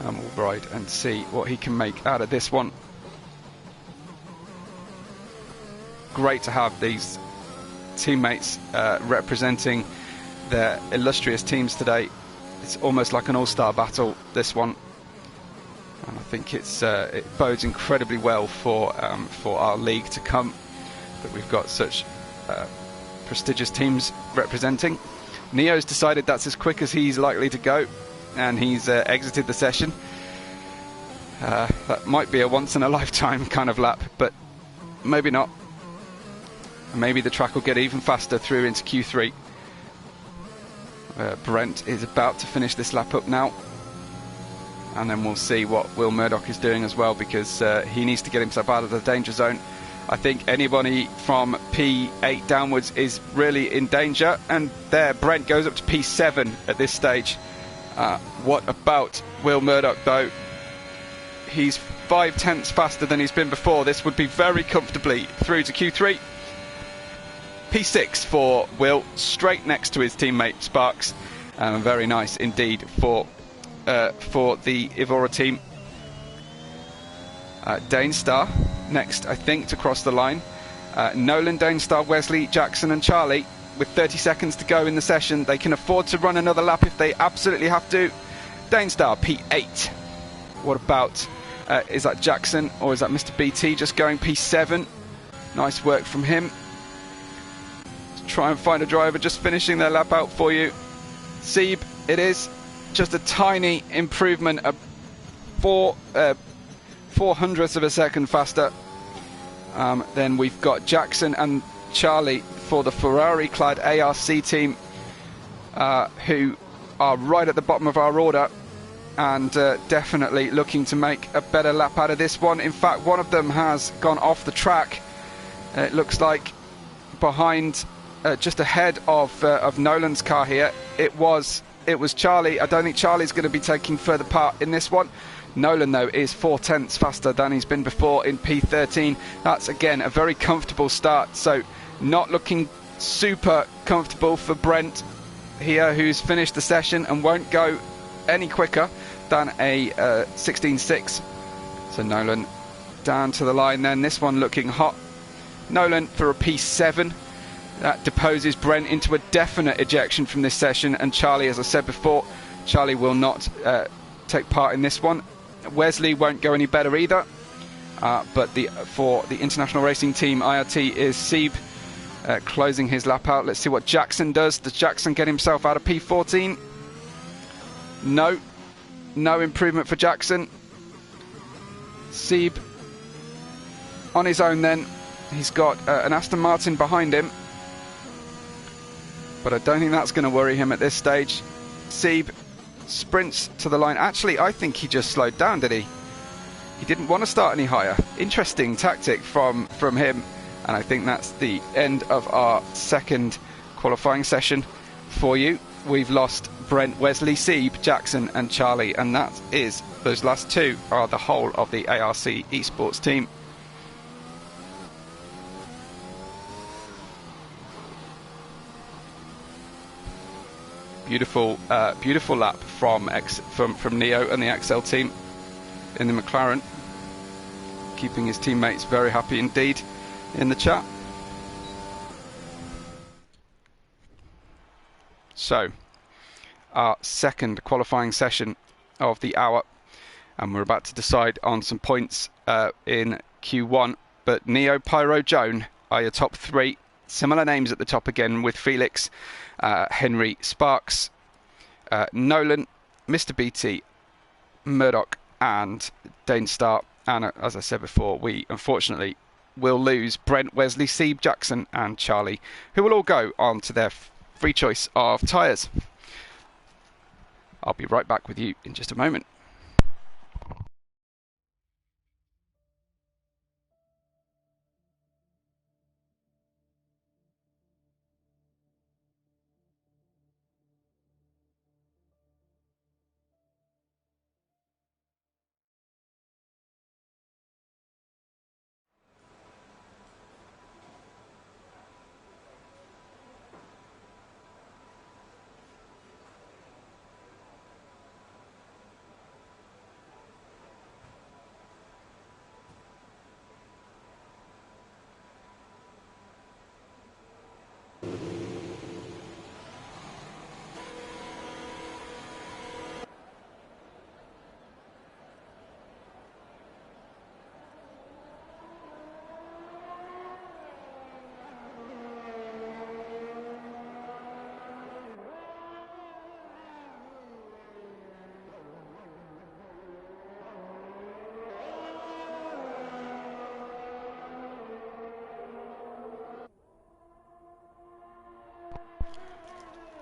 And we'll ride and see what he can make out of this one. Great to have these teammates representing their illustrious teams today. It's almost like an all-star battle, this one, and I think it bodes incredibly well for our league to come, that we've got such prestigious teams representing. Neo's decided that's as quick as he's likely to go, and he's exited the session. That might be a once-in-a-lifetime kind of lap, but maybe not. Maybe the track will get even faster through into Q3. Brent is about to finish this lap up now. And then we'll see what Will Murdoch is doing as well, because he needs to get himself out of the danger zone. I think anybody from P8 downwards is really in danger. And there, Brent goes up to P7 at this stage. What about Will Murdoch, though? He's 5/10 faster than he's been before. This would be very comfortably through to Q3. P6 for Will, straight next to his teammate Sparks. Very nice indeed for the Evora team. Danestar next, I think, to cross the line. Nolan, Danestar, Wesley, Jackson and Charlie, with 30 seconds to go in the session. They can afford to run another lap if they absolutely have to. Danestar, P8. What about, is that Jackson or is that Mr. BT just going P7? Nice work from him. Let's try and find a driver just finishing their lap out for you. Sieb, it is. Just a tiny improvement, a 4/400th of a second faster. Then we've got Jackson and Charlie for the Ferrari-clad ARC team, who are right at the bottom of our order and definitely looking to make a better lap out of this one. In fact, one of them has gone off the track. It looks like behind, just ahead of Nolan's car here. It was Charlie. I don't think Charlie's going to be taking further part in this one. Nolan, though, is 4/10 faster than he's been before in P13. That's, again, a very comfortable start. So not looking super comfortable for Brent here, who's finished the session and won't go any quicker than a 16.6. So Nolan down to the line then. This one looking hot. Nolan for a P7. That deposes Brent into a definite ejection from this session. And Charlie, as I said before, Charlie will not take part in this one. Wesley won't go any better either. But for the International Racing Team, IRT is Sieb closing his lap out. Let's see what Jackson does. Does Jackson get himself out of P14? No. No improvement for Jackson. Sieb on his own then. He's got an Aston Martin behind him. But I don't think that's going to worry him at this stage. Sieb sprints to the line. Actually, I think he just slowed down, did he? He didn't want to start any higher. Interesting tactic from him. And I think that's the end of our second qualifying session for you. We've lost Brent, Wesley, Sieb, Jackson and Charlie. And that is, those last two are the whole of the ARC Esports team. Beautiful, beautiful lap from Neo and the XL team in the McLaren, keeping his teammates very happy indeed in the chat. So, our second qualifying session of the hour, and we're about to decide on some points in Q1. But Neo, Pyro, Joan are your top three. Similar names at the top again with Felix, Henry, Sparks, Nolan, Mr. BT, Murdoch and Danestar. And as I said before, we unfortunately will lose Brent, Wesley, Sieb, Jackson and Charlie, who will all go on to their free choice of tyres. I'll be right back with you in just a moment.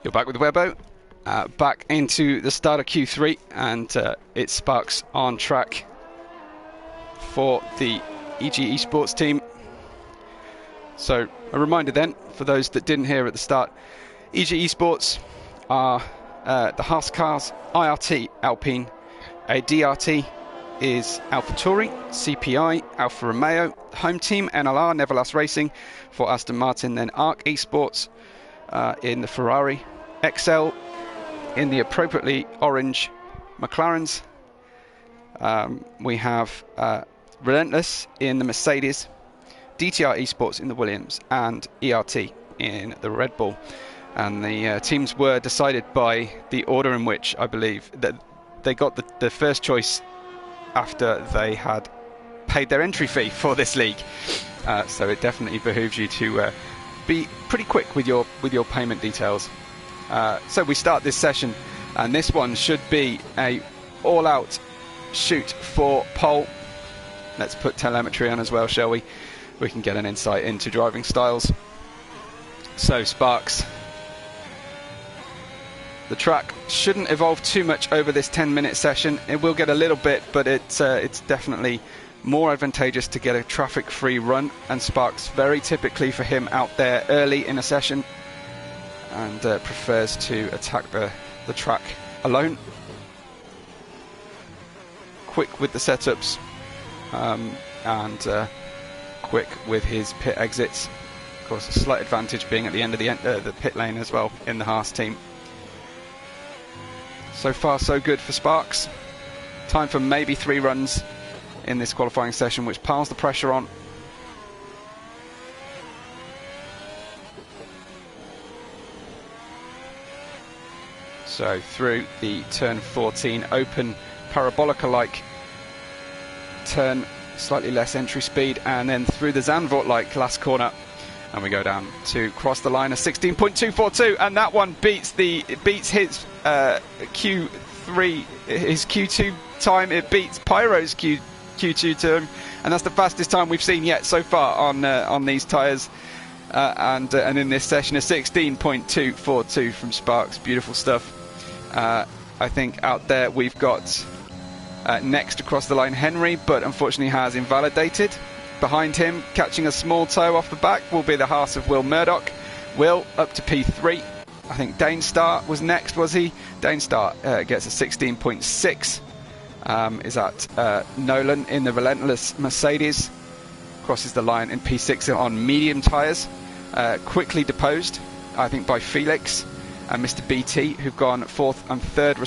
You're back with Webbo, back into the start of Q3, and it's Sparks on track for the EG Esports team. So a reminder then, for those that didn't hear at the start, EG Esports are the Haas cars, IRT Alpine, a DRT is Alpha Tauri, CPI, Alfa Romeo, home team NLR, neverlastracing for Aston Martin, then ARC Esports in the Ferrari, XL in the appropriately orange McLarens. We have Relentless in the Mercedes, DTR Esports in the Williams, and ERT in the Red Bull. And the teams were decided by the order in which I believe that they got the first choice after they had paid their entry fee for this league. So it definitely behooves you to be pretty quick with your payment details. So we start this session, and this one should be a all-out shoot for pole. Let's put telemetry on as well, shall we? We can get an insight into driving styles. So Sparks. The track shouldn't evolve too much over this 10-minute session. It will get a little bit, but it's definitely more advantageous to get a traffic-free run, and Sparks very typically for him out there early in a session, and prefers to attack the track alone. Quick with the setups, and quick with his pit exits. Of course, a slight advantage being at the end of the pit lane as well in the Haas team. So far, so good for Sparks. Time for maybe 3 runs in this qualifying session, which piles the pressure on. So through the turn 14, open parabolica-like turn, slightly less entry speed, and then through the Zandvoort-like last corner, and we go down to cross the line of 16.242, and that one beats his Q3, his Q2 time. It beats Pyro's Q2 term, and that's the fastest time we've seen yet so far on these tyres. And in this session, a 16.242 from Sparks. Beautiful stuff. I think out there we've got next across the line Henry, but unfortunately has invalidated. Behind him, catching a small toe off the back, will be the Haas of Will Murdoch. Will up to P3. I think Danestar was next, was he? Danestar gets a 16.6. Is that Nolan in the Relentless Mercedes. Crosses the line in P6 on medium tyres. Quickly deposed, I think, by Felix and Mr. BT, who've gone 4th and 3rd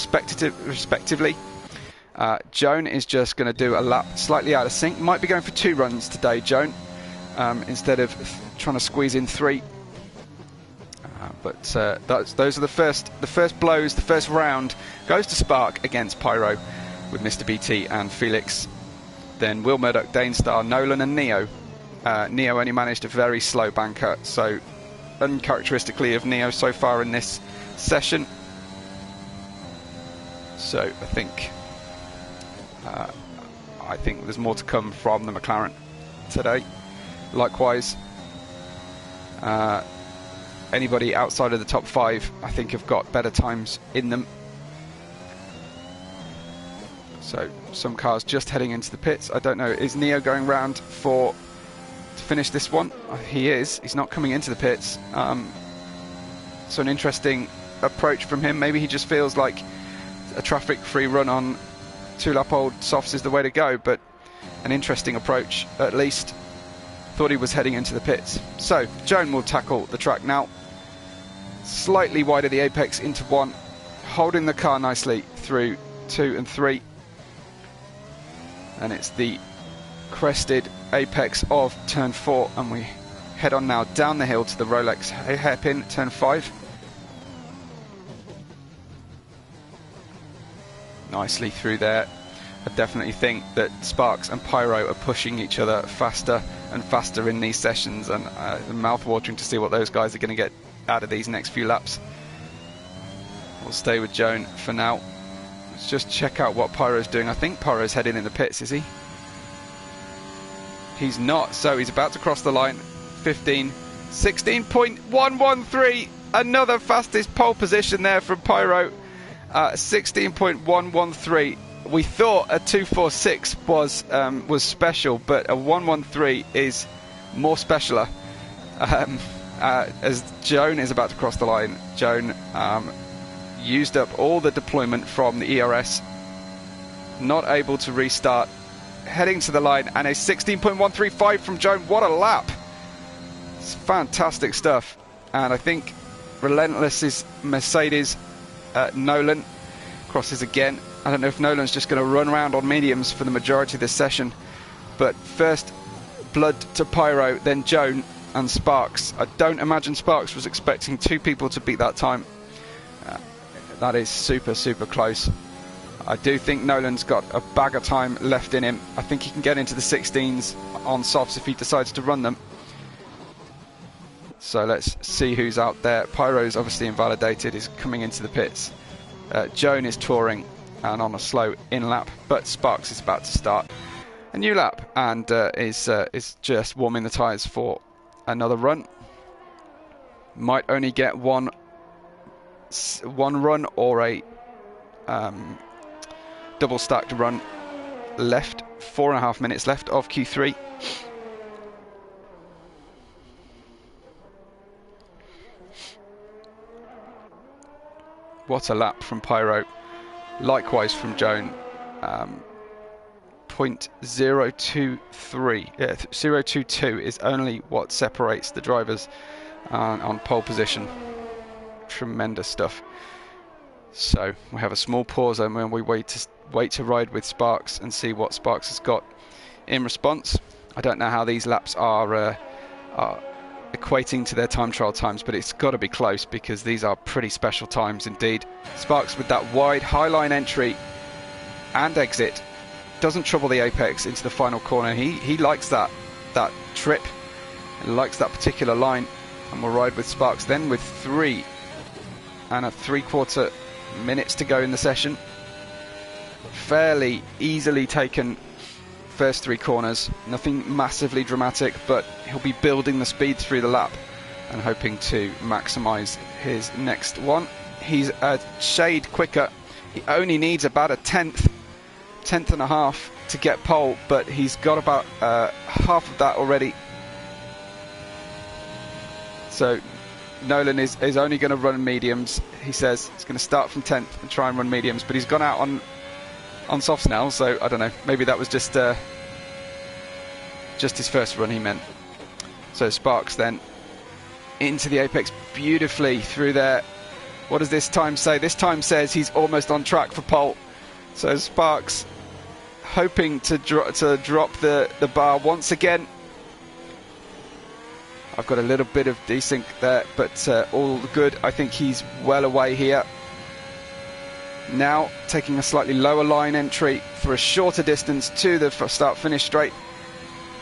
respectively. Joan is just going to do a lap slightly out of sync. Might be going for 2 runs today, Joan, instead of trying to squeeze in 3. But those are the first blows. The first round goes to Spark against Pyro with Mr. BT and Felix. Then Will Murdoch, Danestar, Nolan and Neo. Neo only managed a very slow banker, so uncharacteristically of Neo so far in this session. So I think there's more to come from the McLaren today. Likewise, anybody outside of the top 5 I think have got better times in them. So some cars just heading into the pits. I don't know, is Neo going round to finish this one? He is. He's not coming into the pits. So an interesting approach from him. Maybe he just feels like a traffic-free run on 2-lap old softs is the way to go, but an interesting approach at least. Thought he was heading into the pits. So Joan will tackle the track now. Slightly wider the apex into 1, holding the car nicely through 2 and 3. And it's the crested apex of turn 4, and we head on now down the hill to the Rolex hairpin, turn 5. Nicely through there. I definitely think that Sparks and Pyro are pushing each other faster and faster in these sessions, and mouth-watering to see what those guys are going to get out of these next few laps. We'll stay with Joan for now. Let's just check out what Pyro's doing. I think Pyro's heading in the pits, is he? He's not, so he's about to cross the line. 16.113. Another fastest pole position there from Pyro. 16.113. We thought a 246 was special, but a 113 is more specialer. As Joan is about to cross the line, Joan used up all the deployment from the ERS, not able to restart, heading to the line, and a 16.135 from Joan. What a lap! It's fantastic stuff. And I think Relentless's Mercedes, Nolan crosses again. I don't know if Nolan's just going to run around on mediums for the majority of this session, but first blood to Pyro, then Joan and Sparks. I don't imagine Sparks was expecting two people to beat that time. That is super close. I do think Nolan's got a bag of time left in him. I think he can get into the 16s on softs if he decides to run them. So let's see who's out there. Pyro's obviously invalidated, is coming into the pits. Joan is touring and on a slow in lap, but Sparks is about to start a new lap and is just warming the tyres for another run. Might only get one run or a double stacked run left. 4.5 minutes left of Q3. What a lap from Pyro. Likewise from Joan. 0.022 is only what separates the drivers on pole position. Tremendous stuff. So we have a small pause and when we wait to ride with Sparks and see what Sparks has got in response. I don't know how these laps are equating to their time trial times, but it's got to be close because these are pretty special times indeed. Sparks with that wide high line entry and exit doesn't trouble the apex into the final corner. He likes that trip, and likes that particular line, and we'll ride with Sparks then with 3 3/4 minutes to go in the session. Fairly easily taken first 3 corners, nothing massively dramatic, but he'll be building the speed through the lap and hoping to maximize his next one. He's a shade quicker. He only needs about a tenth and a half to get pole, but he's got about half of that already. So Nolan is only going to run mediums. He says he's going to start from 10th and try and run mediums, but he's gone out on softs now, so I don't know, maybe that was just his first run he meant. So Sparks then into the apex beautifully through there. What does this time say? This time says he's almost on track for pole. So Sparks hoping to drop the bar once again. I've got a little bit of desync there, but all good. I think he's well away here. Now taking a slightly lower line entry for a shorter distance to the start-finish straight.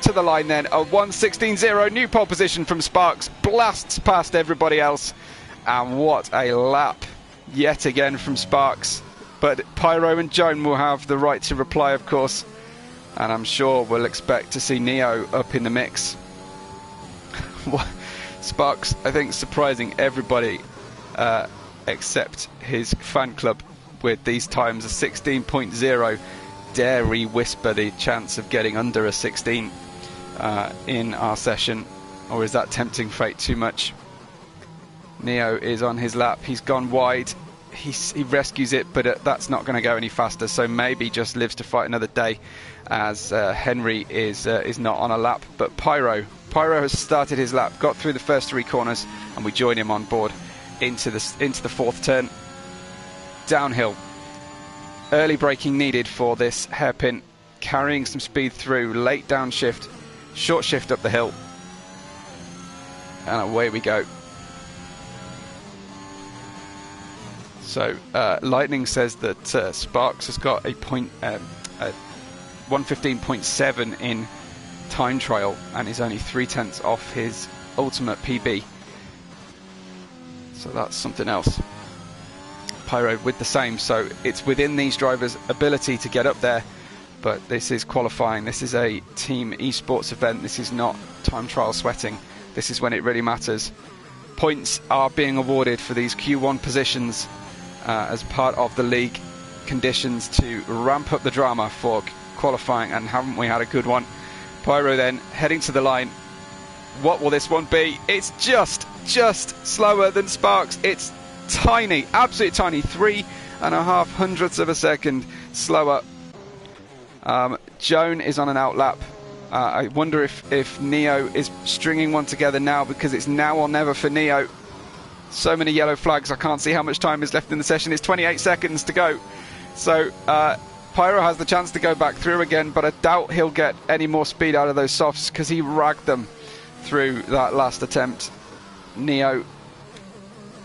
To the line then, a 1:16.0, new pole position from Sparks, blasts past everybody else, and what a lap yet again from Sparks. But Pyro and Joan will have the right to reply, of course, and I'm sure we'll expect to see Neo up in the mix. Sparks, I think, surprising everybody except his fan club with these times. A 16.0, dare we whisper the chance of getting under a 16 in our session, or is that tempting fate too much? Neo is on his lap, he's gone wide, he rescues it, but that's not going to go any faster, so maybe just lives to fight another day, as Henry is not on a lap. But Pyro has started his lap, got through the first 3 corners, and we join him on board into the 4th turn. Downhill, early braking needed for this hairpin, carrying some speed through, late downshift, short shift up the hill, and away we go. So Lightning says that Sparks has got a 1:15.7 in time trial and is only 0.3 off his ultimate PB. So that's something else. Pyro with the same, so it's within these drivers' ability to get up there, but this is qualifying. This is a team esports event. This is not time trial sweating. This is when it really matters. points are being awarded for these Q1 positions as part of the league conditions to ramp up the drama for qualifying, and haven't we had a good one? Pyro then heading to the line. What will this one be? It's just slower than Sparks. It's tiny, absolutely tiny, 3.5 hundredths of a second slower. Joan is on an outlap. I wonder if Neo is stringing one together now, because it's now or never for Neo. So many yellow flags, I can't see how much time is left in the session. It's 28 seconds to go. So Pyro has the chance to go back through again, but I doubt he'll get any more speed out of those softs, because he ragged them through that last attempt. Neo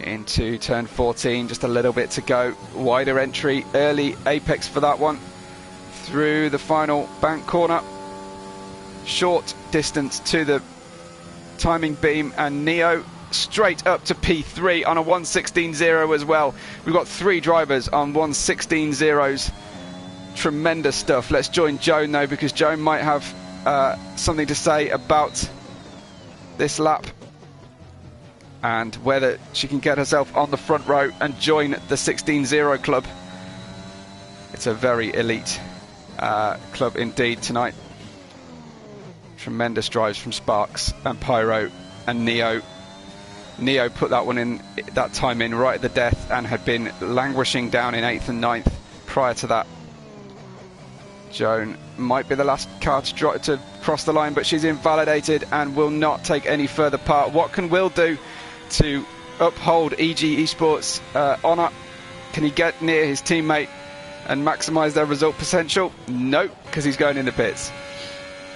into turn 14, just a little bit to go. Wider entry, early apex for that one. Through the final bank corner. Short distance to the timing beam, and Neo straight up to P3 on a 1:16.0 as well. We've got 3 drivers on 1:16.0s. Tremendous stuff. Let's join Joan though, because Joan might have something to say about this lap and whether she can get herself on the front row and join the 16.0 club. It's a very elite club indeed tonight. Tremendous drives from Sparks and Pyro and Neo. Neo put that one in, that time in right at the death, and had been languishing down in 8th and 9th prior to that. Joan might be the last car to cross the line, but she's invalidated and will not take any further part. What can Will do to uphold EG Esports honour? Can he get near his teammate and maximise their result potential? No, because he's going in the pits.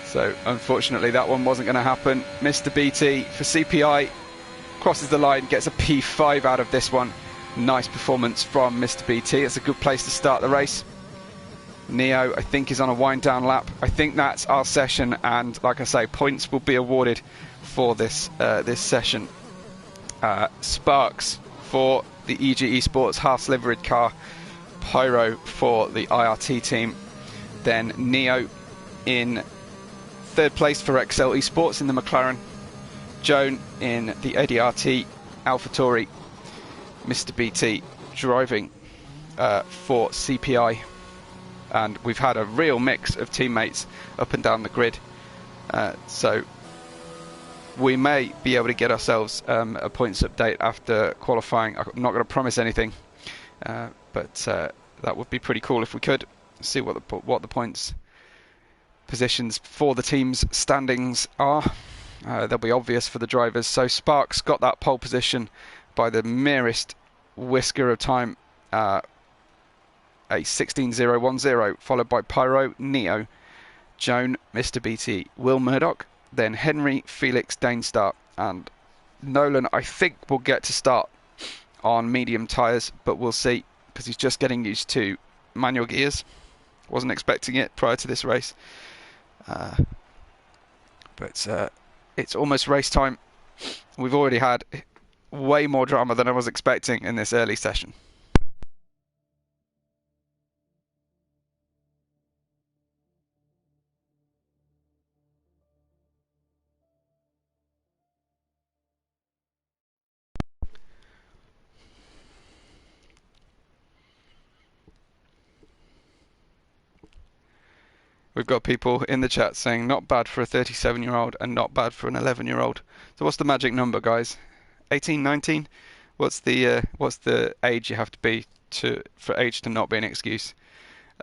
So unfortunately that one wasn't going to happen. Mr. BT for CPI crosses the line, gets a P5 out of this one. Nice performance from Mr. BT. It's a good place to start the race. Neo, I think, is on a wind down lap. I think that's our session, and like I say, points will be awarded for this this session. Sparks for the EG Esports Haas liveried car, Pyro for the IRT team, then Neo in 3rd place for Excel Esports in the McLaren, Joan in the ADRT AlphaTauri, Mr. BT driving for CPI. And we've had a real mix of teammates up and down the grid, so we may be able to get ourselves a points update after qualifying. I'm not going to promise anything, but that would be pretty cool if we could see what the points positions for the team's standings are. They'll be obvious for the drivers. So Sparks got that pole position by the merest whisker of time, a 16.010, followed by Pyro, Neo, Joan, Mr. BT, Will Murdoch, then Henry, Felix, Danestar, and Nolan. I think will get to start on medium tyres, but we'll see, because he's just getting used to manual gears. Wasn't expecting it prior to this race, but it's almost race time. We've already had way more drama than I was expecting in this early session. We've got people in the chat saying not bad for a 37-year-old and not bad for an 11-year-old. So what's the magic number, guys? 18, 19? What's the age you have to be for age to not be an excuse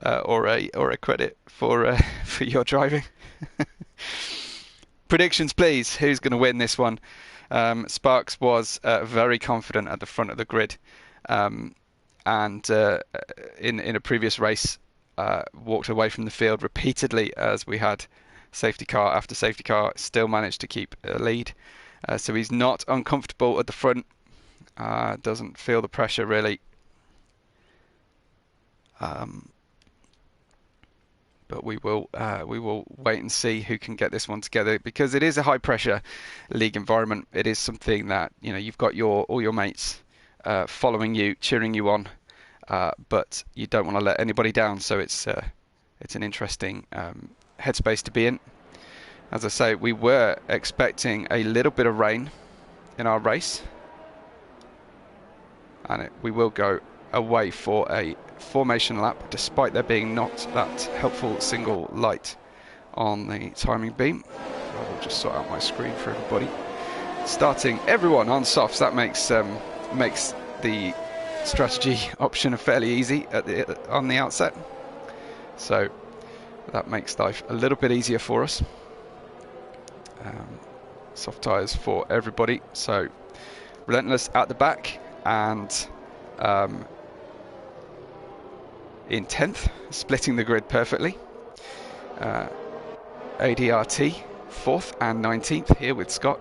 or a credit for your driving? Predictions, please. Who's going to win this one? Sparks was very confident at the front of the grid, and in a previous race. Walked away from the field repeatedly as we had safety car after safety car, still managed to keep a lead. So he's not uncomfortable at the front, doesn't feel the pressure really. But we will wait and see who can get this one together, because it is a high pressure league environment. It is something that, you know, you've got all your mates following you, cheering you on. But you don't want to let anybody down, so it's an interesting headspace to be in. As I say, we were expecting a little bit of rain in our race, and we will go away for a formation lap, despite there being not that helpful single light on the timing beam. I will just sort out my screen for everybody. Starting everyone on softs, that makes the strategy option fairly easy on the outset. So that makes life a little bit easier for us. Soft tyres for everybody. So Relentless at the back and in 10th, splitting the grid perfectly. ADRT 4th and 19th here with Scott,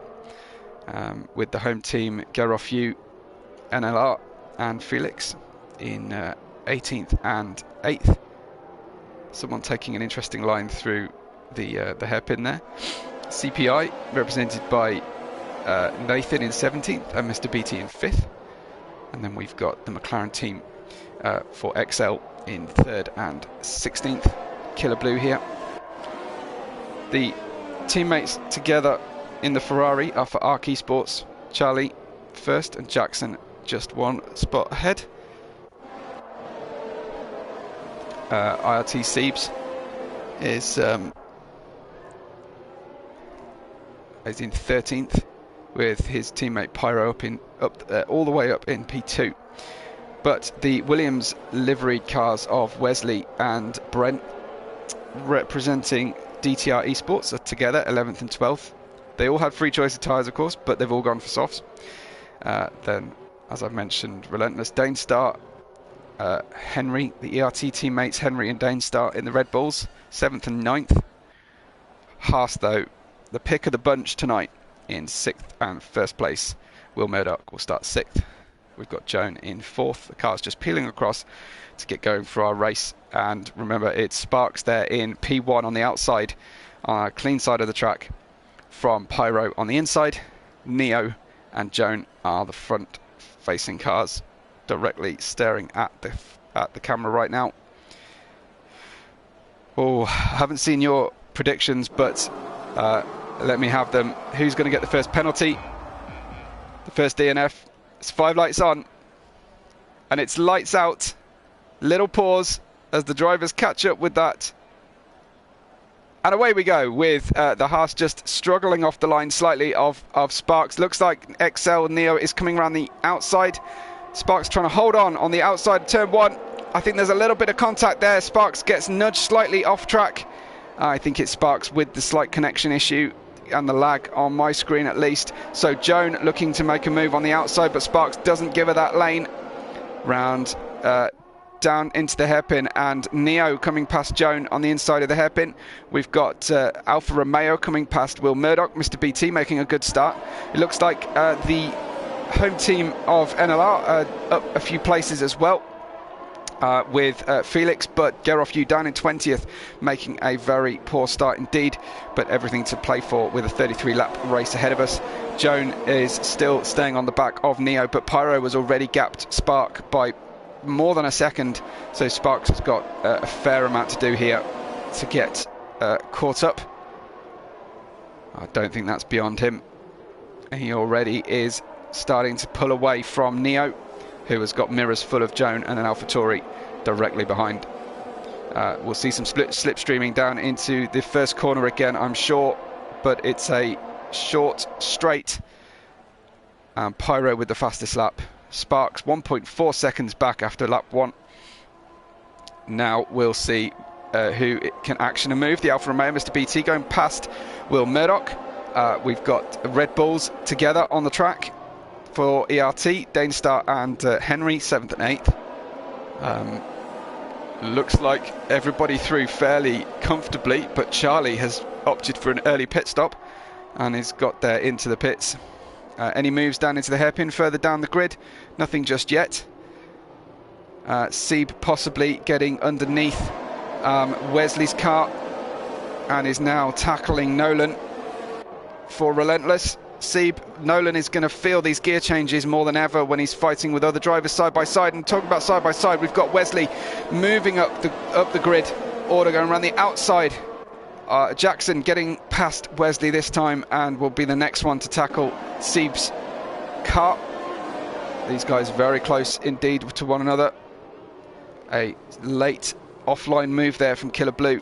with the home team Garofyu, NLR and Felix in 18th and 8th. Someone taking an interesting line through the hairpin there. CPI represented by Nathan in 17th and Mr. BT in 5th. And then we've got the McLaren team for XL in 3rd and 16th. Killer Blue here. The teammates together in the Ferrari are for Arc Esports. Charlie first and Jackson just one spot ahead. IRT Siebes is in 13th with his teammate Pyro all the way up in P2. But the Williams livery cars of Wesley and Brent, representing DTR Esports, are together 11th and 12th. They all had free choice of tyres, of course, but they've all gone for softs. Then, as I've mentioned, Relentless, Danestar, Henry, the ERT teammates Henry and Danestar in the Red Bulls, 7th and 9th. Haas, though, the pick of the bunch tonight in 6th and 1st place. Will Murdoch will start 6th. We've got Joan in 4th. The car's just peeling across to get going for our race. And remember, it's Sparks there in P1 on the outside, on our clean side of the track, from Pyro on the inside. Neo and Joan are the front-facing cars, directly staring at the camera right now. Oh, I haven't seen your predictions, but let me have them. Who's going to get the first penalty? The first DNF. It's 5 lights on, and it's lights out. Little pause as the drivers catch up with that. And away we go with the Haas just struggling off the line slightly of Sparks. Looks like XL Neo is coming around the outside. Sparks trying to hold on the outside of turn 1. I think there's a little bit of contact there. Sparks gets nudged slightly off track. I think it's Sparks with the slight connection issue and the lag on my screen at least. So Joan looking to make a move on the outside, but Sparks doesn't give her that lane. Round down into the hairpin, and Neo coming past Joan on the inside of the hairpin. We've got Alfa Romeo coming past Will Murdoch. Mr. BT making a good start. It looks like the home team of NLR up a few places as well, with Felix, but Garofyu down in 20th, making a very poor start indeed, but everything to play for with a 33-lap race ahead of us. Joan is still staying on the back of Neo, but Pyro was already gapped Spark by more than a second, so Sparks has got a fair amount to do here to get caught up. I don't think that's beyond him. He already is starting to pull away from Neo, who has got mirrors full of Joan and an AlphaTauri directly behind. We'll see some slipstreaming down into the first corner again, I'm sure, but it's a short straight. Pyro with the fastest lap. Sparks 1.4 seconds back after lap 1. Now we'll see who can action a move. The Alfa Romeo, Mr. BT going past Will Murdoch. We've got Red Bulls together on the track for ERT, Danestar and Henry, 7th and 8th. Looks like everybody through fairly comfortably, but Charlie has opted for an early pit stop and has got there into the pits. Any moves down into the hairpin further down the grid? Nothing just yet. Sieb possibly getting underneath Wesley's car and is now tackling Nolan for Relentless. Nolan is going to feel these gear changes more than ever when he's fighting with other drivers side by side. And talking about side by side, we've got Wesley moving up the grid order, going around the outside. Jackson getting past Wesley this time and will be the next one to tackle Sieb's car. These guys are very close indeed to one another. A late offline move there from Killer Blue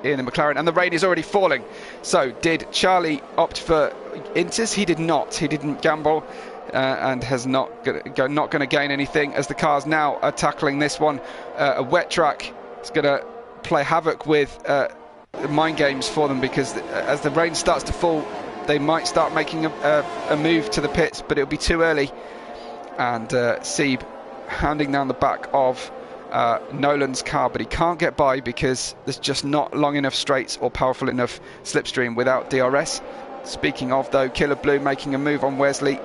in the McLaren, and the rain is already falling. So did Charlie opt for inters? He did not. He didn't gamble and has not going to gain anything, as the cars now are tackling this one. A wet track is going to play havoc with mind games for them, because as the rain starts to fall, they might start making a move to the pits, but it'll be too early. And Sieb handing down the back of Nolan's car, but he can't get by because there's just not long enough straights or powerful enough slipstream without DRS. Speaking of, though, Killer Blue making a move on Wesley.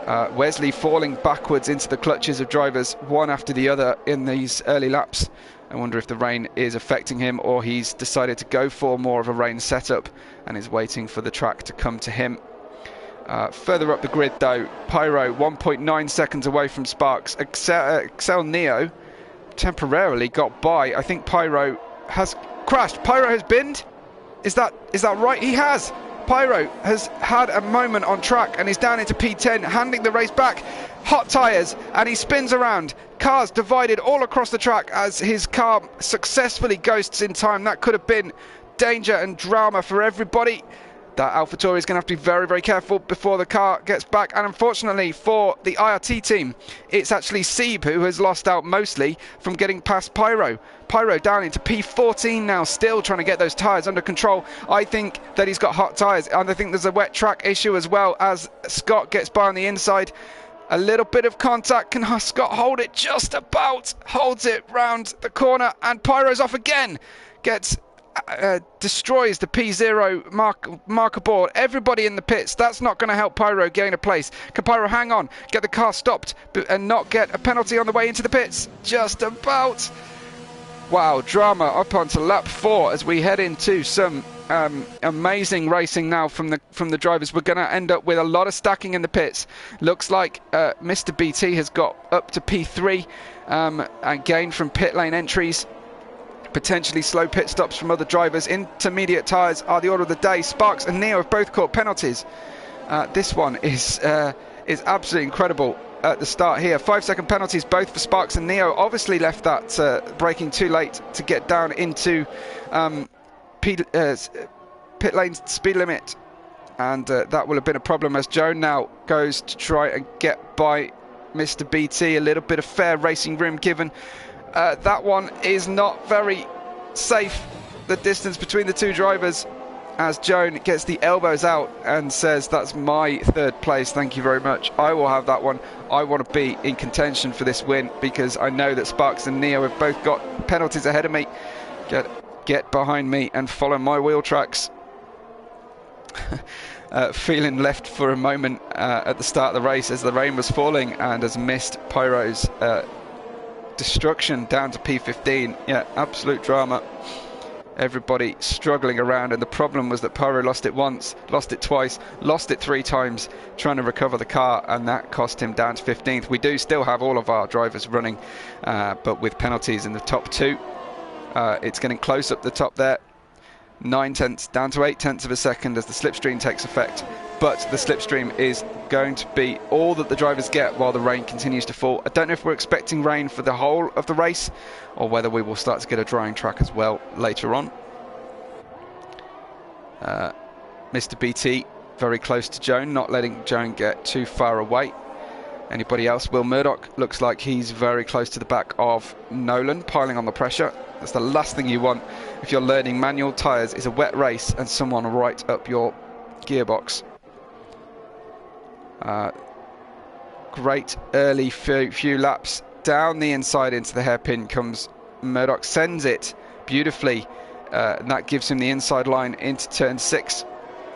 Wesley falling backwards into the clutches of drivers one after the other in these early laps. I wonder if the rain is affecting him, or he's decided to go for more of a rain setup and is waiting for the track to come to him. Further up the grid, though, Pyro 1.9 seconds away from Sparks. Excel Neo temporarily got by. I think Pyro has crashed. Pyro has binned. Is that right? He has. Pyro has had a moment on track and is down into P10, handing the race back. Hot tyres, and he spins around. Cars divided all across the track as his car successfully ghosts in time. That could have been danger and drama for everybody. That AlphaTauri is going to have to be very, very careful before the car gets back. And unfortunately for the IRT team, it's actually Sieb who has lost out mostly from getting past Pyro. Pyro down into P14 now, still trying to get those tyres under control. I think that he's got hot tyres, and I think there's a wet track issue as well, as Scott gets by on the inside. A little bit of contact. Can Scott hold it? Just about. Holds it round the corner, and Pyro's off again. Gets destroys the P0 marker board. Everybody in the pits. That's not going to help Pyro gain a place. Can Pyro hang on, get the car stopped, and not get a penalty on the way into the pits? Just about. Wow, drama up onto lap 4 as we head into some amazing racing now from the drivers. We're going to end up with a lot of stacking in the pits. Looks like Mr. BT has got up to P3 and gained from pit lane entries. Potentially slow pit stops from other drivers. Intermediate tyres are the order of the day. Sparks and Neo have both caught penalties. This one is absolutely incredible at the start here. 5-second penalties both for Sparks and Neo. Obviously left that braking too late to get down into pit lane speed limit, and that will have been a problem as Joan now goes to try and get by Mr. BT. A little bit of fair racing room given. That one is not very safe, the distance between the two drivers, as Joan gets the elbows out and says, that's my third place, thank you very much, I will have that one. I want to be in contention for this win, because I know that Sparks and Neo have both got penalties ahead of me. Get behind me and follow my wheel tracks. Feeling left for a moment at the start of the race as the rain was falling and has missed Pyro's destruction down to P15. Yeah, absolute drama. Everybody struggling around, and the problem was that Pyro lost it once, lost it twice, lost it 3 times trying to recover the car, and that cost him down to 15th. We do still have all of our drivers running, but with penalties in the top 2. It's getting close up the top there. 9 tenths down to 8 tenths of a second as the slipstream takes effect, but the slipstream is going to be all that the drivers get while the rain continues to fall. I don't know if we're expecting rain for the whole of the race, or whether we will start to get a drying track as well later on. Mr. BT very close to Joan, not letting Joan get too far away. Anybody else? Will Murdoch looks like he's very close to the back of Nolan, piling on the pressure. That's the last thing you want if you're learning manual tyres, is a wet race and someone right up your gearbox. Great early few laps. Down the inside into the hairpin comes Murdoch, sends it beautifully, and that gives him the inside line into turn 6,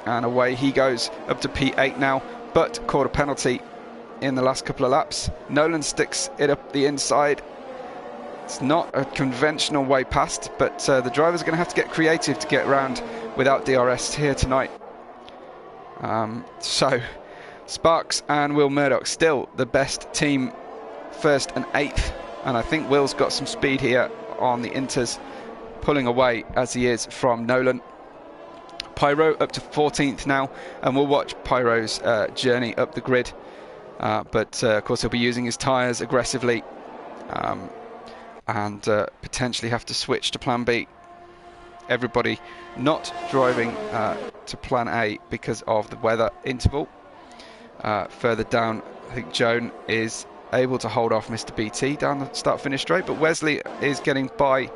and away he goes up to P8 now, but caught a penalty in the last couple of laps. Nolan sticks it up the inside. It's not a conventional way past, but the drivers are going to have to get creative to get around without DRS here tonight. So Sparks and Will Murdoch still the best team, 1st and 8th, and I think Will's got some speed here on the inters, pulling away as he is from Nolan. Pyro up to 14th now, and we'll watch Pyro's journey up the grid but of course he'll be using his tyres aggressively, and potentially have to switch to plan B. Everybody not driving to plan A because of the weather interval. Further down, I think Joan is able to hold off Mr. BT down the start-finish straight, but Wesley is getting by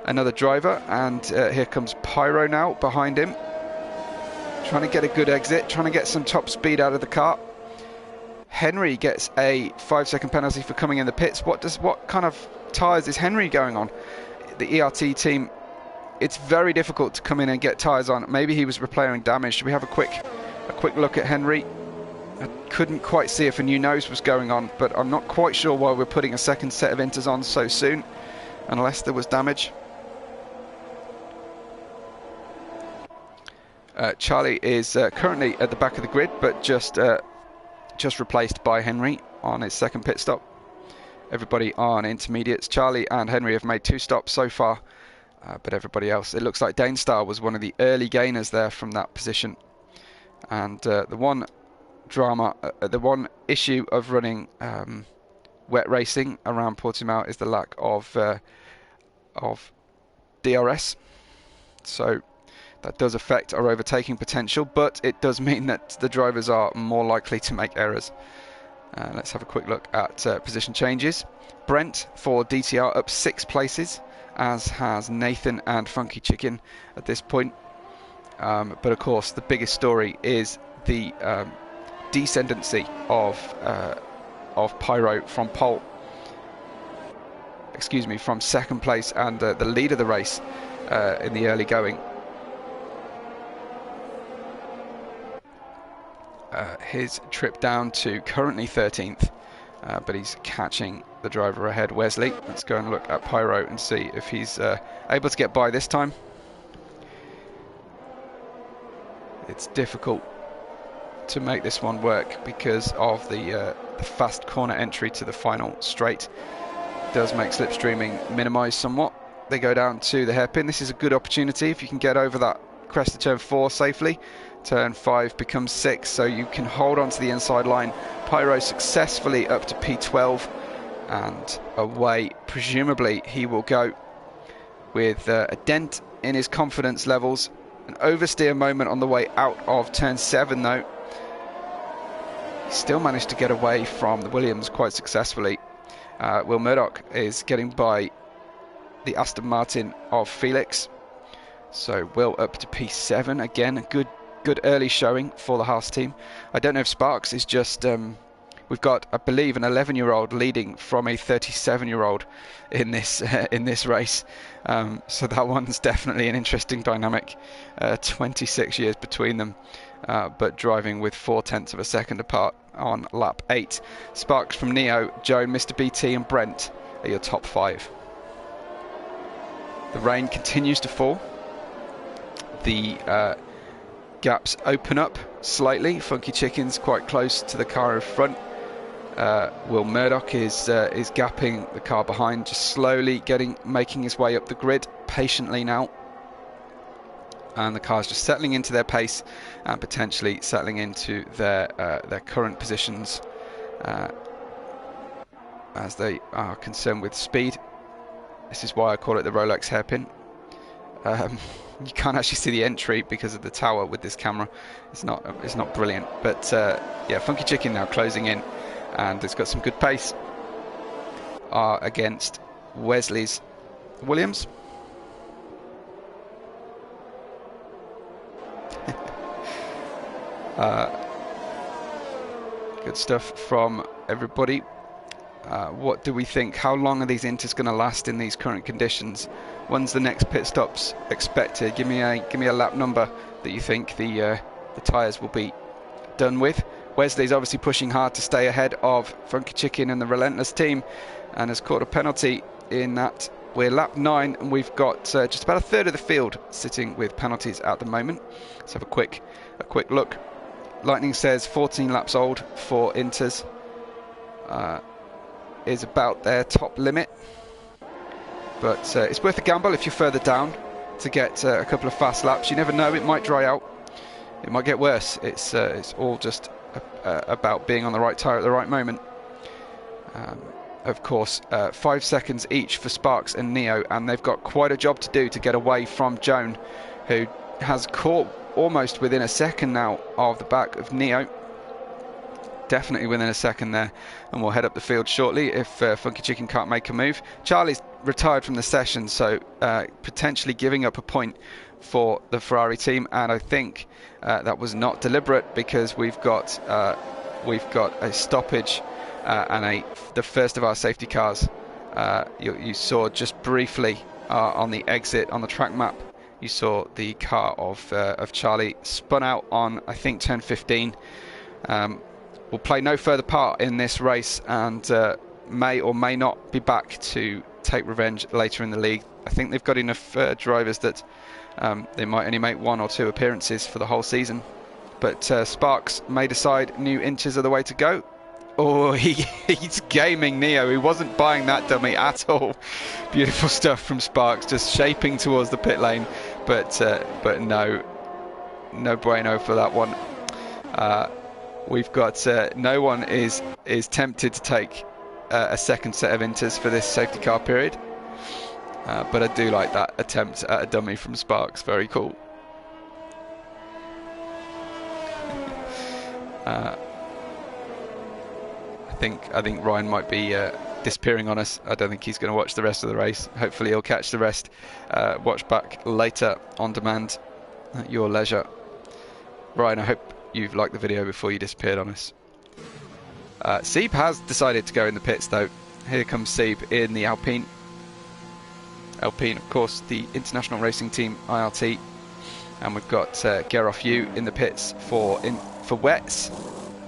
another driver, and here comes Pyro now behind him, trying to get a good exit, trying to get some top speed out of the car. Henry gets a 5-second penalty for coming in the pits. What kind of tyres is Henry going on? The ERT team, it's very difficult to come in and get tyres on. Maybe he was repairing damage. Should we have a quick look at Henry? I couldn't quite see if a new nose was going on, but I'm not quite sure why we're putting a second set of inters on so soon, unless there was damage. Charlie is currently at the back of the grid, but just replaced by Henry on his second pit stop. Everybody on intermediates. Charlie and Henry have made 2 stops so far, but everybody else, it looks like Danestar was one of the early gainers there from that position. And the one issue of running wet racing around Portimao is the lack of DRS. So that does affect our overtaking potential, but it does mean that the drivers are more likely to make errors. Let's have a quick look at position changes. Brent for DTR up 6 places, as has Nathan and Funky Chicken at this point. But of course, the biggest story is the descendancy of Pyro from pole. Excuse me, from second place and the lead of the race in the early going. His trip down to currently 13th, but he's catching the driver ahead, Wesley. Let's go and look at Pyro and see if he's able to get by this time. It's difficult to make this one work because of the fast corner entry to the final straight. It does make slipstreaming minimise somewhat. They go down to the hairpin. This is a good opportunity if you can get over that crest of turn 4 safely. Turn 5 becomes 6, so you can hold on to the inside line. Pyro successfully up to P12 and away. Presumably he will go with a dent in his confidence levels. An oversteer moment on the way out of turn 7 though. He still managed to get away from the Williams quite successfully. Will Murdoch is getting by the Aston Martin of Felix. So Will up to P7 again. A good early showing for the Haas team. I don't know if Sparks is just we've got, I believe, an 11-year-old leading from a 37-year-old in this race. So that one's definitely an interesting dynamic. 26 years between them, but driving with 0.4 of a second apart on lap 8. Sparks from Neo, Joan, Mr. BT and Brent are your top 5. The rain continues to fall. The gaps open up slightly. Funky Chicken's quite close to the car in front. Will Murdoch is gapping the car behind, just slowly making his way up the grid, patiently now. And the car's just settling into their pace and potentially settling into their current positions as they are concerned with speed. This is why I call it the Rolex hairpin. You can't actually see the entry because of the tower with this camera. It's not brilliant, but yeah, Funky Chicken now closing in, and it's got some good pace against Wesley's Williams. Good stuff from everybody. What do we think? How long are these inters going to last in these current conditions? When's the next pit stops expected? Give me a lap number that you think the tyres will be done with. Wesley's obviously pushing hard to stay ahead of Funky Chicken and the Relentless team, and has caught a penalty in that. We're lap 9 and we've got just about a third of the field sitting with penalties at the moment. Let's have a quick look. Lightning says 14 laps old for inters. Is about their top limit, but it's worth a gamble if you're further down to get a couple of fast laps. You never know, it might dry out, it might get worse. It's all just about being on the right tyre at the right moment. Of course, 5 seconds each for Sparks and Neo, and they've got quite a job to do to get away from Joan, who has caught almost within a second now of the back of Neo. Definitely within a second there, and we'll head up the field shortly if Funky Chicken can't make a move. Charlie's retired from the session, so potentially giving up a point for the Ferrari team, and I think that was not deliberate, because we've got a stoppage and the first of our safety cars. You saw just briefly on the exit on the track map, you saw the car of Charlie spun out on, I think, turn 15. Will play no further part in this race, and may or may not be back to take revenge later in the league. I think they've got enough drivers that they might only make 1 or 2 appearances for the whole season. But Sparks may decide new inches are the way to go. Oh, he's gaming Neo. He wasn't buying that dummy at all. Beautiful stuff from Sparks, just shaping towards the pit lane, but no bueno for that one. We've got no one is tempted to take a second set of inters for this safety car period, but I do like that attempt at a dummy from Sparks. Very cool. I think Ryan might be disappearing on us. I don't think he's going to watch the rest of the race. Hopefully he'll catch the rest. Watch back later on demand at your leisure. Ryan, I hope you've liked the video before you disappeared on us. Sieb has decided to go in the pits though. Here comes Sieb in the Alpine. Alpine, of course, the international racing team, IRT. And we've got Gerolf Yu in the pits for wets.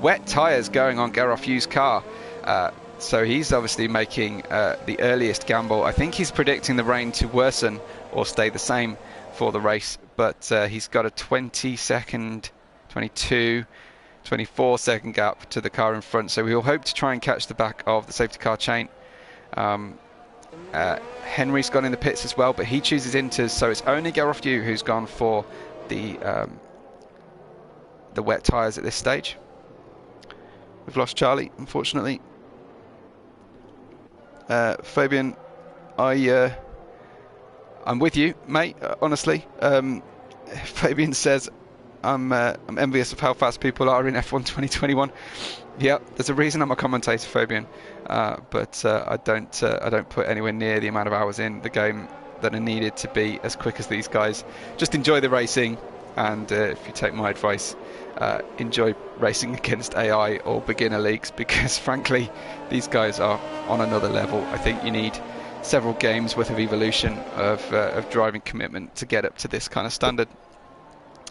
Wet tyres going on Gerolf Yu's car. So he's obviously making the earliest gamble. I think he's predicting the rain to worsen or stay the same for the race. But he's got a 20-second, 22, 24-second gap to the car in front. So we'll hope to try and catch the back of the safety car chain. Henry's gone in the pits as well, but he chooses inters. So it's only Gerolf Yu who's gone for the wet tyres at this stage. We've lost Charlie, unfortunately. Fabian, I'm with you, mate. Honestly, Fabian says I'm envious of how fast people are in F1 2021. Yeah, there's a reason I'm a commentator, Fabian. But I don't put anywhere near the amount of hours in the game that are needed to be as quick as these guys. Just enjoy the racing, and if you take my advice, enjoy racing against AI or beginner leagues, because frankly these guys are on another level. I think you need several games worth of evolution of driving commitment to get up to this kind of standard.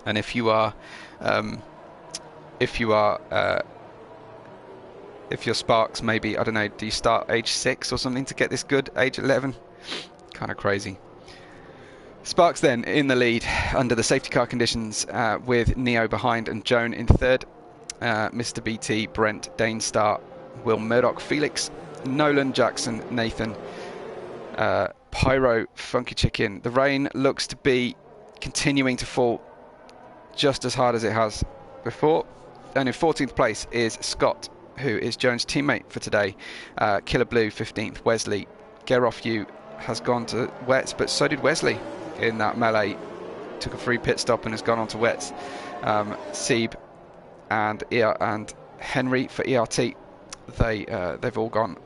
And if you're Sparks, maybe, I don't know, do you start age 6 or something to get this good? Age 11? Kind of crazy. Sparks then in the lead under the safety car conditions, with Neo behind and Joan in third. Mr. BT, Brent, Danestar, Will Murdoch, Felix, Nolan, Jackson, Nathan, Pyro, Funky Chicken. The rain looks to be continuing to fall just as hard as it has before. And in 14th place is Scott, who is Joan's teammate for today. Killer Blue 15th, Wesley. Gerolf Yu has gone to wets, but so did Wesley in that melee. Took a free pit stop and has gone on to wets. Sieb and Henry for ERT, they've all gone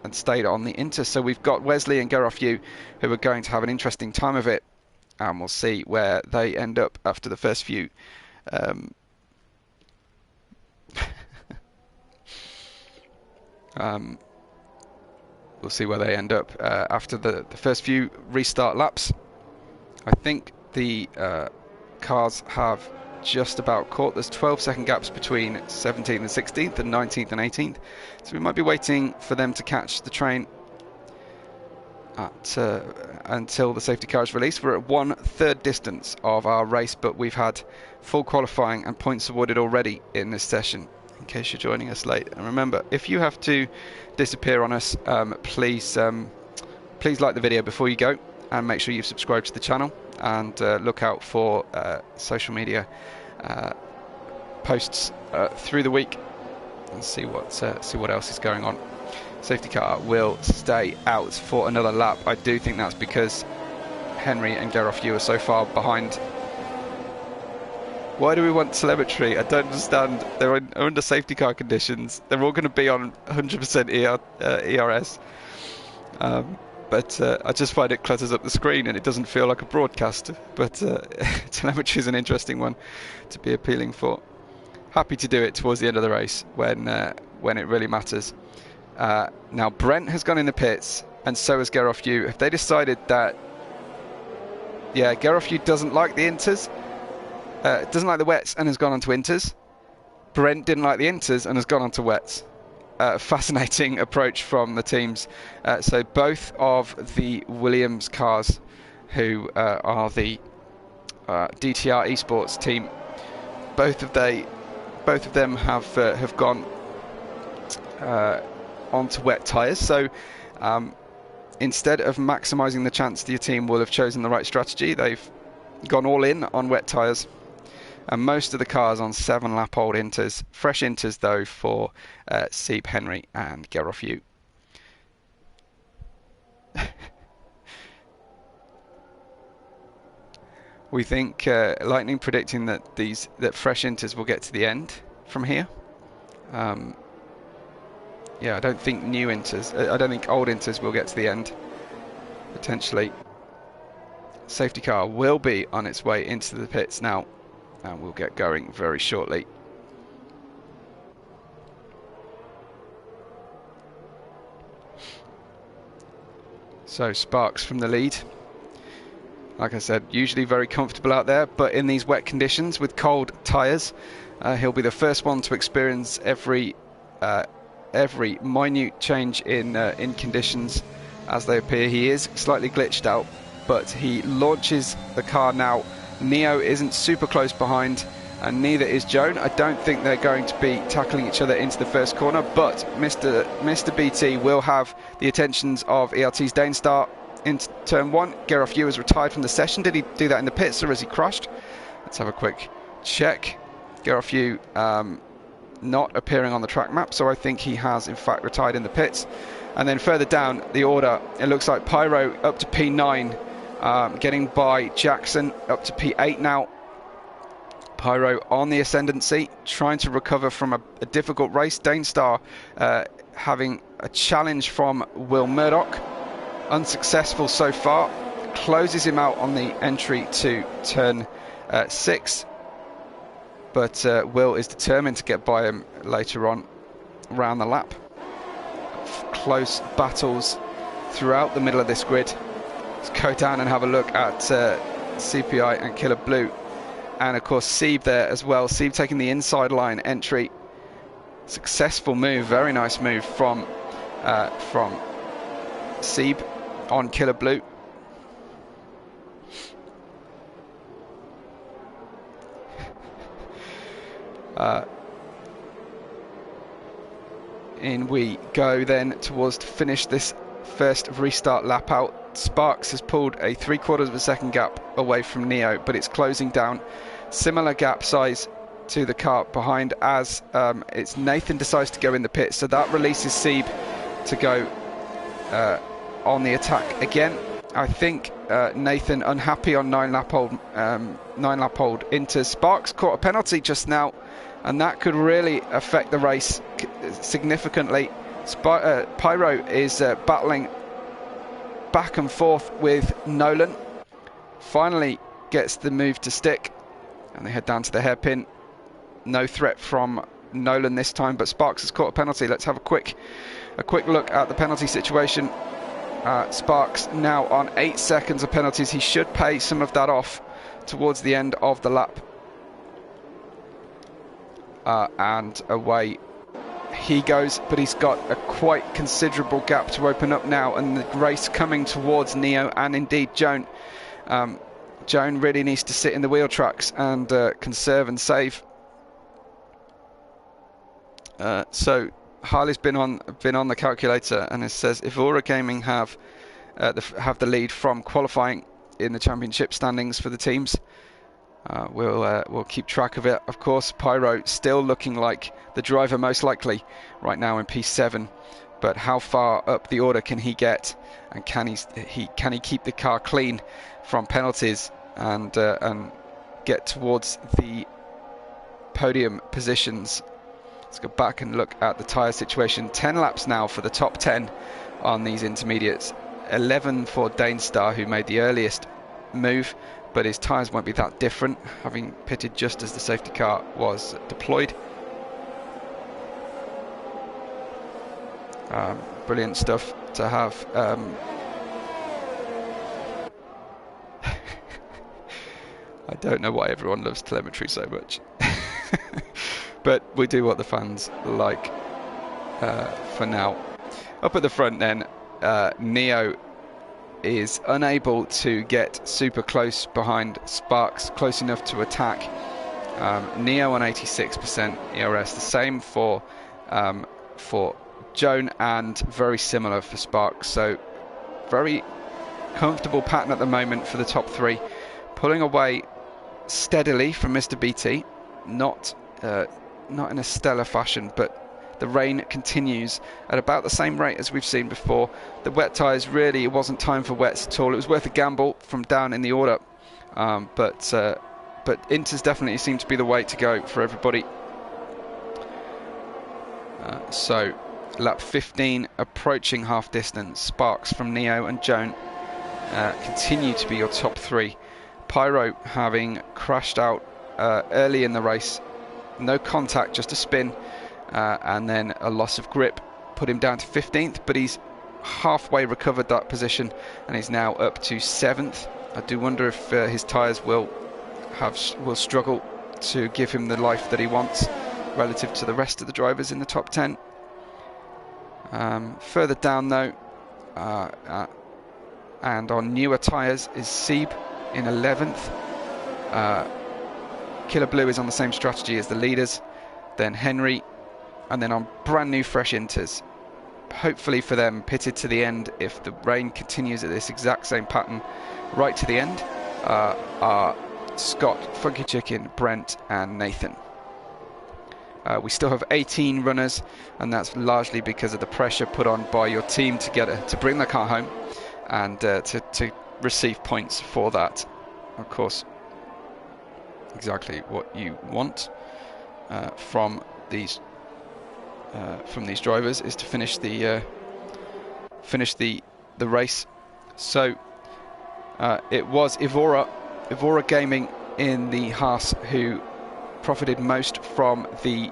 and stayed on the Inter. So we've got Wesley and Gerolf Yu who are going to have an interesting time of it, and we'll see where they end up after the first few we'll see where they end up after the first few restart laps. I think the cars have just about caught. There's 12-second gaps between 17th and 16th and 19th and 18th. So we might be waiting for them to catch the train until the safety car is released. We're at 1/3 distance of our race, but we've had full qualifying and points awarded already in this session, in case you're joining us late. And remember, if you have to disappear on us, please like the video before you go, and make sure you've subscribed to the channel, and look out for social media posts through the week and see what else is going on. Safety car will stay out for another lap. I do think that's because Henry and Gerofyu are so far behind. Why do we want telemetry? I don't understand. They're under safety car conditions. They're all going to be on 100% ERS. But I just find it clutters up the screen and it doesn't feel like a broadcast. But telemetry is an interesting one to be appealing for. Happy to do it towards the end of the race when it really matters. Now Brent has gone in the pits and so has Gerofyu. Have they decided that, yeah, Gerofyu doesn't like the inters, doesn't like the wets and has gone on to inters. Brent didn't like the inters and has gone on to wets. Fascinating approach from the teams. So both of the Williams cars, who are the DTR Esports team, both of them have gone onto wet tyres. So instead of maximising the chance that your team will have chosen the right strategy, they've gone all in on wet tyres. And most of the cars on 7-lap-old inters. Fresh inters, though, for Sieb, Henry and Gerofyu. We think Lightning predicting that fresh inters will get to the end from here. Yeah, I don't think new inters. I don't think old inters will get to the end. Potentially. Safety car will be on its way into the pits now. And we'll get going very shortly. So Sparks from the lead. Like I said, usually very comfortable out there, but in these wet conditions with cold tyres, he'll be the first one to experience every minute change in conditions as they appear. He is slightly glitched out, but he launches the car now. Neo isn't super close behind, and neither is Joan. I don't think they're going to be tackling each other into the first corner, but Mr. BT will have the attentions of ELT's Danestar into turn 1. Gerofyu has retired from the session. Did he do that in the pits, or has he crashed? Let's have a quick check. Gerofyu not appearing on the track map, so I think he has in fact retired in the pits. And then further down the order, it looks like Pyro up to P9. Getting by Jackson up to P8 now. Pyro on the ascendancy, trying to recover from a difficult race. Danestar having a challenge from Will Murdoch. Unsuccessful so far. Closes him out on the entry to turn 6. But Will is determined to get by him later on around the lap. Close battles throughout the middle of this grid. Let's go down and have a look at CPI and Killer Blue. And of course Sieb there as well. Sieb taking the inside line entry. Successful move, very nice move from Sieb on Killer Blue. In we go then towards to finish this first restart lap out. Sparks has pulled a 3/4 of a second gap away from Neo, but it's closing down. Similar gap size to the car behind as it's Nathan decides to go in the pit, so that releases Sieb to go on the attack again. I think Nathan unhappy on 9-lap-old into Sparks caught a penalty just now, and that could really affect the race significantly. Pyro is battling back and forth with Nolan. Finally gets the move to stick, and they head down to the hairpin. No threat from Nolan this time, but Sparks has caught a penalty. Let's have a quick look at the penalty situation. Sparks now on 8 seconds of penalties. He should pay some of that off towards the end of the lap. And away he goes, but he's got a quite considerable gap to open up now, and the race coming towards Neo and indeed Joan. Joan really needs to sit in the wheel tracks and conserve and save. So Harley's been on the calculator, and it says if Aura Gaming have the lead from qualifying in the championship standings for the teams, We'll keep track of it. Of course, Pyro still looking like the driver most likely right now in P7, but how far up the order can he get, and can he keep the car clean from penalties and get towards the podium positions? Let's go back and look at the tyre situation. 10 laps now for the top 10 on these intermediates. 11 for Danestar, who made the earliest move, but his tyres won't be that different, having pitted just as the safety car was deployed. Brilliant stuff to have. I don't know why everyone loves telemetry so much. But we do what the fans like for now. Up at the front then, Neo is unable to get super close behind Sparks, close enough to attack. Neo on 86% ERS, the same for Joan, and very similar for Sparks. So very comfortable pattern at the moment for the top three, pulling away steadily from Mr. BT, not in a stellar fashion, but the rain continues at about the same rate as we've seen before. The wet tyres, really, it wasn't time for wets at all. It was worth a gamble from down in the order, but Inters definitely seemed to be the way to go for everybody. So lap 15 approaching half distance. Sparks from Neo and Joan continue to be your top three. Pyro having crashed out early in the race, no contact, just a spin, and then a loss of grip put him down to 15th, but he's halfway recovered that position and he's now up to 7th. I do wonder if his tyres will struggle to give him the life that he wants relative to the rest of the drivers in the top 10. Further down though, and on newer tyres, is Sieb in 11th. Killer Blue is on the same strategy as the leaders, then Henry, and then on brand new fresh Inters, hopefully for them pitted to the end if the rain continues at this exact same pattern right to the end, are Scott, Funky Chicken, Brent and Nathan. We still have 18 runners, and that's largely because of the pressure put on by your team to bring the car home and to receive points for that. Of course, exactly what you want from these drivers is to finish the race. So it was Evora Gaming in the Haas who profited most from the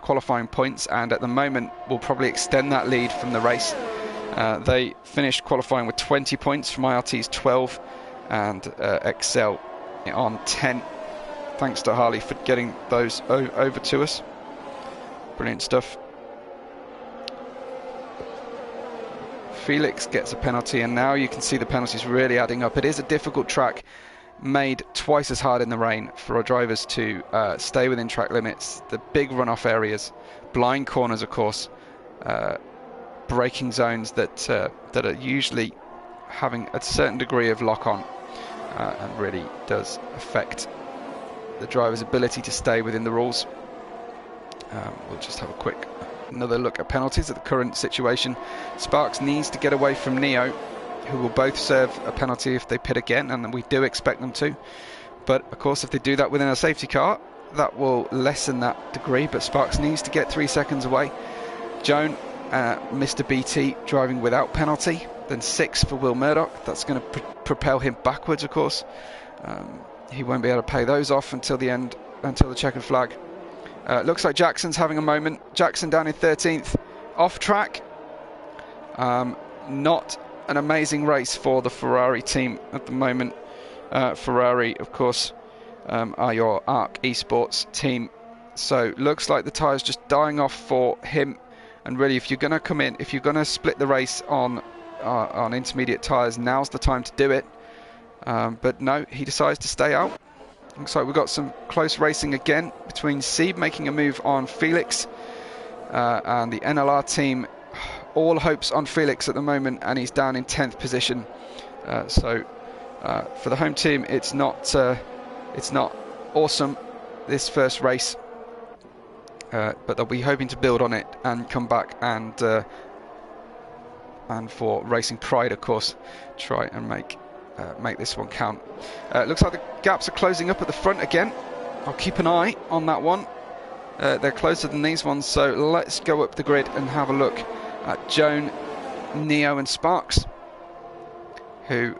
qualifying points, and at the moment will probably extend that lead from the race. They finished qualifying with 20 points from IRT's 12 and Excel on 10. Thanks to Harley for getting those over to us. Brilliant stuff. Felix gets a penalty, and now you can see the penalties really adding up. It is a difficult track, made twice as hard in the rain for our drivers to stay within track limits. The big runoff areas, blind corners of course, braking zones that are usually having a certain degree of lock-on, and really does affect the driver's ability to stay within the rules. We'll just have another look at penalties at the current situation. Sparks needs to get away from Neo, who will both serve a penalty if they pit again, and we do expect them to. But of course, if they do that within a safety car, that will lessen that degree. But Sparks needs to get 3 seconds away. Joan, Mr. BT driving without penalty, then 6 for Will Murdoch. That's going to propel him backwards, of course. He won't be able to pay those off until the end, until the checkered flag. Looks like Jackson's having a moment. Jackson down in 13th, off track. Not an amazing race for the Ferrari team at the moment. Ferrari, of course, are your ARC Esports team. So looks like the tyres just dying off for him. And really, if you're going to come in, if you're going to split the race on intermediate tyres, now's the time to do it. But no, he decides to stay out. Looks like we've got some close racing again between Sieb making a move on Felix, and the NLR team. All hopes on Felix at the moment, and he's down in 10th position. So for the home team, it's not It's not awesome, this first race, but they'll be hoping to build on it and come back and for Racing Pride, of course, try and make this one count. Looks like the gaps are closing up at the front again. I'll keep an eye on that one. They're closer than these ones, so let's go up the grid and have a look at Joan, Neo and Sparks, who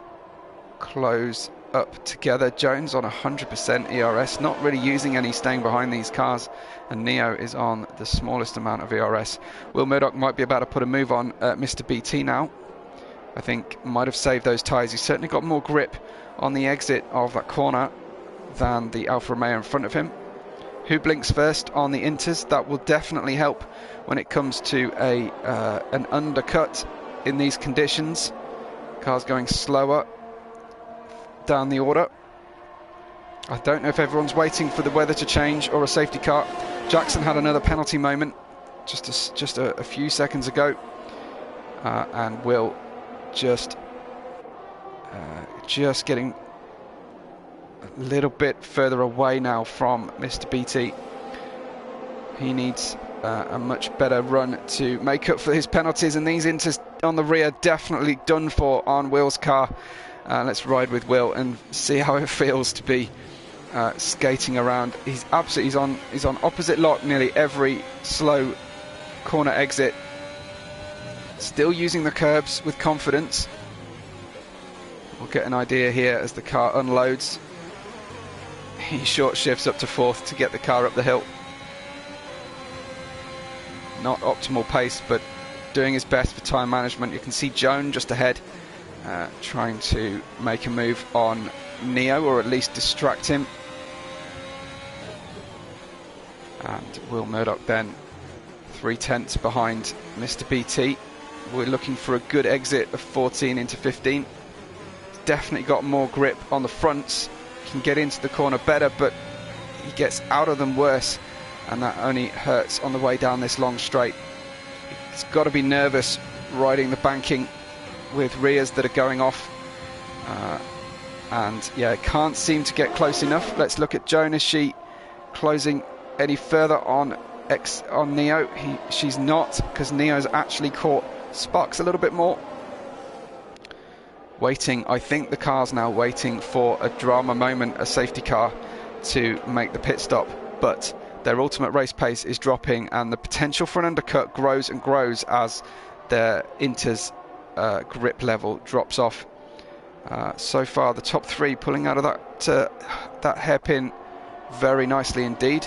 close up together. Jones on 100% ERS, not really using any staying behind these cars, and Neo is on the smallest amount of ERS. Will Murdoch might be about to put a move on Mr. BT now. I think might have saved those tyres. He's certainly got more grip on the exit of that corner than the Alfa Romeo in front of him. Who blinks first on the Inters? That will definitely help when it comes to an undercut in these conditions. Cars going slower down the order. I don't know if everyone's waiting for the weather to change or a safety car. Jackson had another penalty moment just a few seconds ago, and Will just getting a little bit further away now from Mr. BT. He needs a much better run to make up for his penalties, and these Inters on the rear definitely done for on Will's car. Let's ride with Will and see how it feels to be skating around. He's on opposite lock nearly every slow corner exit, still using the curbs with confidence. We'll get an idea here as the car unloads. He short shifts up to fourth to get the car up the hill. Not optimal pace, but doing his best for time management. You can see Joan just ahead, trying to make a move on Neo, or at least distract him. And Will Murdoch then 3/10 behind Mr. BT. We're looking for a good exit of 14 into 15. He's definitely got more grip on the fronts. Can get into the corner better, but he gets out of them worse, and that only hurts on the way down this long straight. He's got to be nervous riding the banking with rears that are going off, and yeah, can't seem to get close enough. Let's look at Joan. Is she closing any further on Neo? She's not, because Neo's actually caught Sparks a little bit more. Waiting, I think the car's now waiting for a drama moment, a safety car, to make the pit stop, but their ultimate race pace is dropping, and the potential for an undercut grows and grows as their Inter's grip level drops off. So far, the top three pulling out of that hairpin very nicely indeed.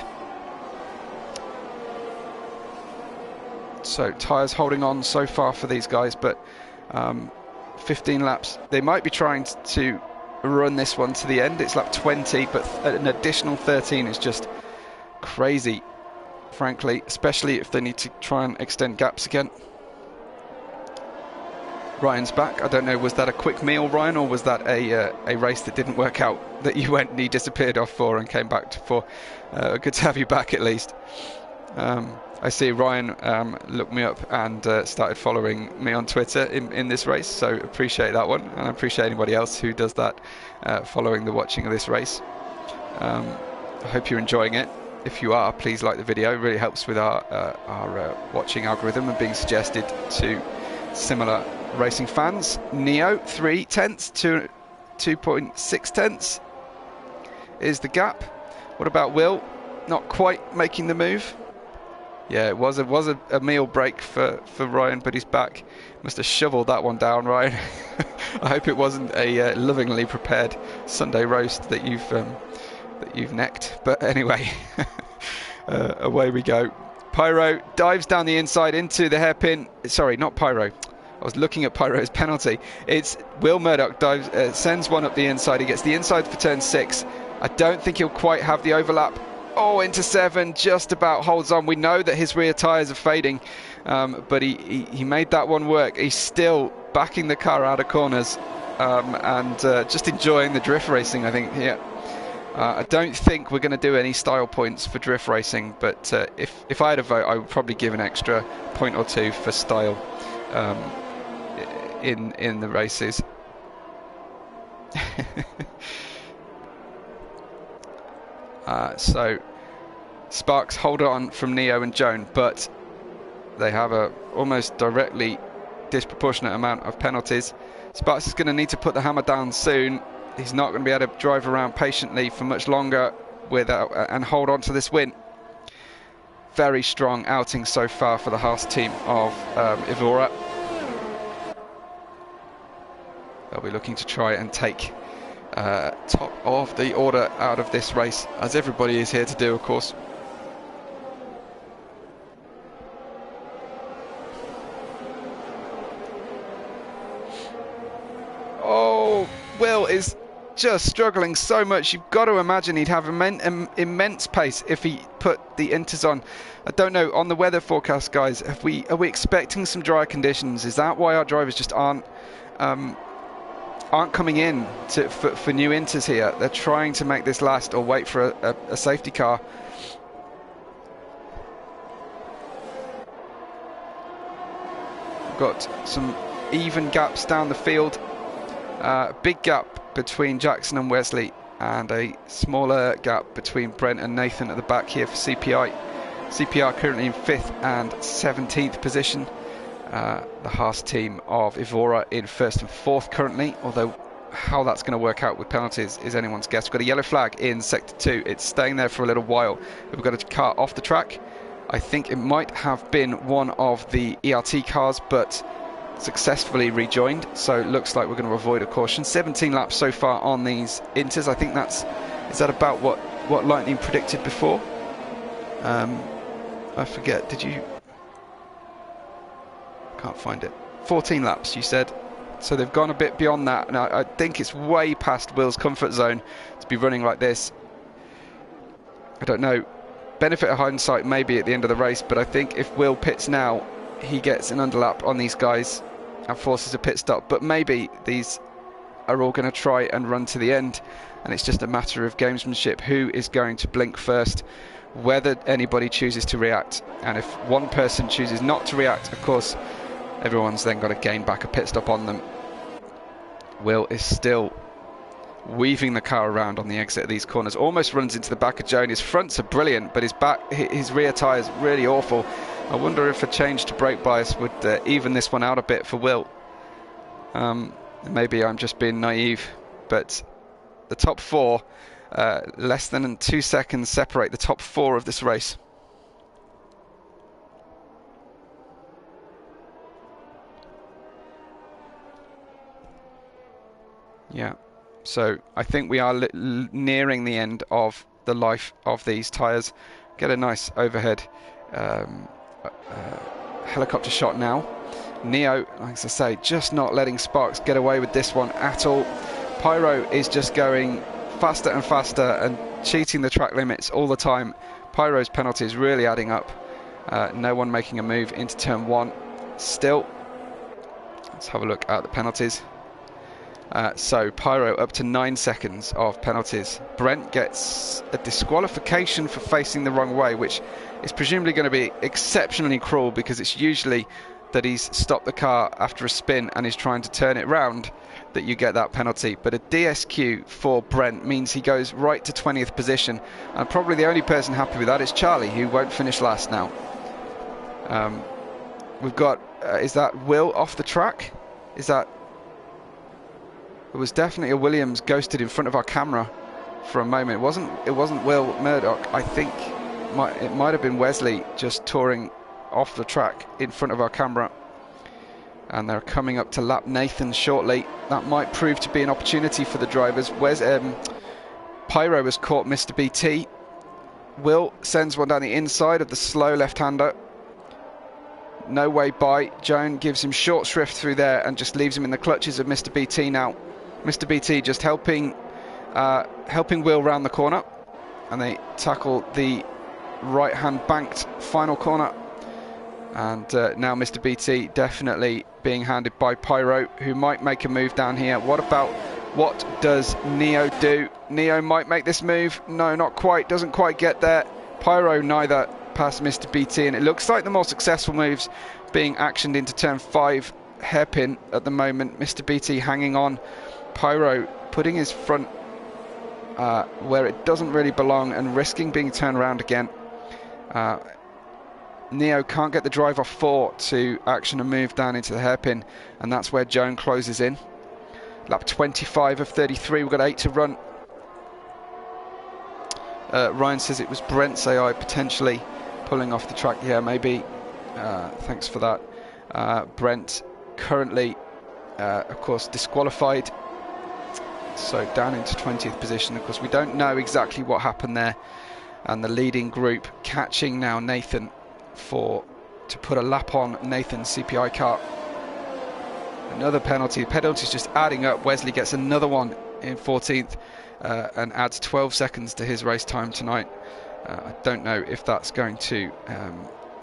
So tyres holding on so far for these guys, but 15 laps. They might be trying to run this one to the end. It's lap 20, but an additional 13 is just crazy, frankly, especially if they need to try and extend gaps again. Ryan's back. I don't know, was that a quick meal, Ryan, or was that a race that didn't work out, that you went and he disappeared off for and came back for? Good to have you back at least. I see Ryan looked me up and started following me on Twitter in this race, so appreciate that one, and I appreciate anybody else who does that following the watching of this race. I hope you're enjoying it. If you are, please like the video. It really helps with our watching algorithm and being suggested to similar racing fans. Neo 3/10 to 2.6 is the gap. What about Will? Not quite making the move. Yeah, it was a meal break for Ryan, but he's back. Must have shoveled that one down, Ryan. I hope it wasn't a lovingly prepared Sunday roast that you've necked. But anyway, away we go. Pyro dives down the inside into the hairpin. Sorry, not Pyro. I was looking at Pyro's penalty. It's Will Murdoch dives, sends one up the inside. He gets the inside for turn 6. I don't think he'll quite have the overlap. Oh, into 7, just about holds on. We know that his rear tyres are fading, but he made that one work. He's still backing the car out of corners, and just enjoying the drift racing, I think, here. I don't think we're going to do any style points for drift racing, but if I had a vote, I would probably give an extra point or two for style in the races. So Sparks hold on from Neo and Joan, but they have a almost directly disproportionate amount of penalties. Sparks is going to need to put the hammer down soon. He's not going to be able to drive around patiently for much longer without and hold on to this win. Very strong outing so far for the Haas team of Evora. They'll be looking to try and take top of the order out of this race, as everybody is here to do, of course. Oh, Will is just struggling so much. You've got to imagine he'd have immense pace if he put the inters on. I don't know, on the weather forecast, guys, are we expecting some dry conditions? Is that why our drivers just aren't coming in for new inters here? They're trying to make this last or wait for a safety car. We've got some even gaps down the field. Big gap between Jackson and Wesley, and a smaller gap between Brent and Nathan at the back here for CPI. CPR currently in 5th and 17th position. The Haas team of Evora in 1st and 4th currently, although how that's going to work out with penalties is anyone's guess. We've got a yellow flag in Sector 2. It's staying there for a little while. We've got a car off the track. I think it might have been one of the ERT cars, but successfully rejoined, so it looks like we're going to avoid a caution. 17 laps so far on these inters. I think is that about what Lightning predicted before? I forget, did you? Can't find it. 14 laps you said, so they've gone a bit beyond that, and I think it's way past Will's comfort zone to be running like this. I don't know, benefit of hindsight maybe at the end of the race, but I think if Will pits now, he gets an underlap on these guys and forces a pit stop. But maybe these are all going to try and run to the end, and it's just a matter of gamesmanship. Who is going to blink first, whether anybody chooses to react, and if one person chooses not to react, of course everyone's then got to gain back a pit stop on them. Will is still weaving the car around on the exit of these corners, almost runs into the back of Joan. His fronts are brilliant, but his rear tyre is really awful. I wonder if a change to brake bias would even this one out a bit for Will. Maybe I'm just being naive, but the top 4, less than 2 seconds separate the top 4 of this race. Yeah, so I think we are nearing the end of the life of these tyres. Get a nice overhead helicopter shot now. Neo, like I say, just not letting Sparks get away with this one at all. Pyro is just going faster and faster and cheating the track limits all the time. Pyro's penalty is really adding up. No one making a move into turn 1 still. Let's have a look at the penalties. So Pyro up to 9 seconds of penalties. Brent gets a disqualification for facing the wrong way, which is presumably going to be exceptionally cruel, because it's usually that he's stopped the car after a spin and is trying to turn it round that you get that penalty. But a DSQ for Brent means he goes right to 20th position, and probably the only person happy with that is Charlie, who won't finish last now. We've got is that Will off the track? Is that... It was definitely a Williams ghosted in front of our camera for a moment. It wasn't Will Murdoch. I think it might have been Wesley just touring off the track in front of our camera. And they're coming up to lap Nathan shortly. That might prove to be an opportunity for the drivers. Pyro has caught Mr. BT. Will sends one down the inside of the slow left-hander. No way by. Joan gives him short shrift through there and just leaves him in the clutches of Mr. BT now. Mr. BT just helping Will round the corner, and they tackle the right-hand banked final corner. And now Mr. BT definitely being handed by Pyro, who might make a move down here. What does Neo do? Neo might make this move. No, not quite. Doesn't quite get there. Pyro neither past Mr. BT, and it looks like the more successful moves being actioned into turn 5 hairpin at the moment. Mr. BT hanging on. Pyro putting his front where it doesn't really belong and risking being turned around again. Neo can't get the drive off 4 to action and move down into the hairpin, and that's where Joan closes in. Lap 25 of 33, we've got 8 to run. Ryan says it was Brent's AI potentially pulling off the track. Yeah, maybe. Thanks for that. Brent currently, of course, disqualified. So down into 20th position. Of course, we don't know exactly what happened there. And the leading group catching now Nathan to put a lap on Nathan's CPI car. Another penalty. The penalty's just adding up. Wesley gets another one in 14th and adds 12 seconds to his race time tonight. I don't know if that's going to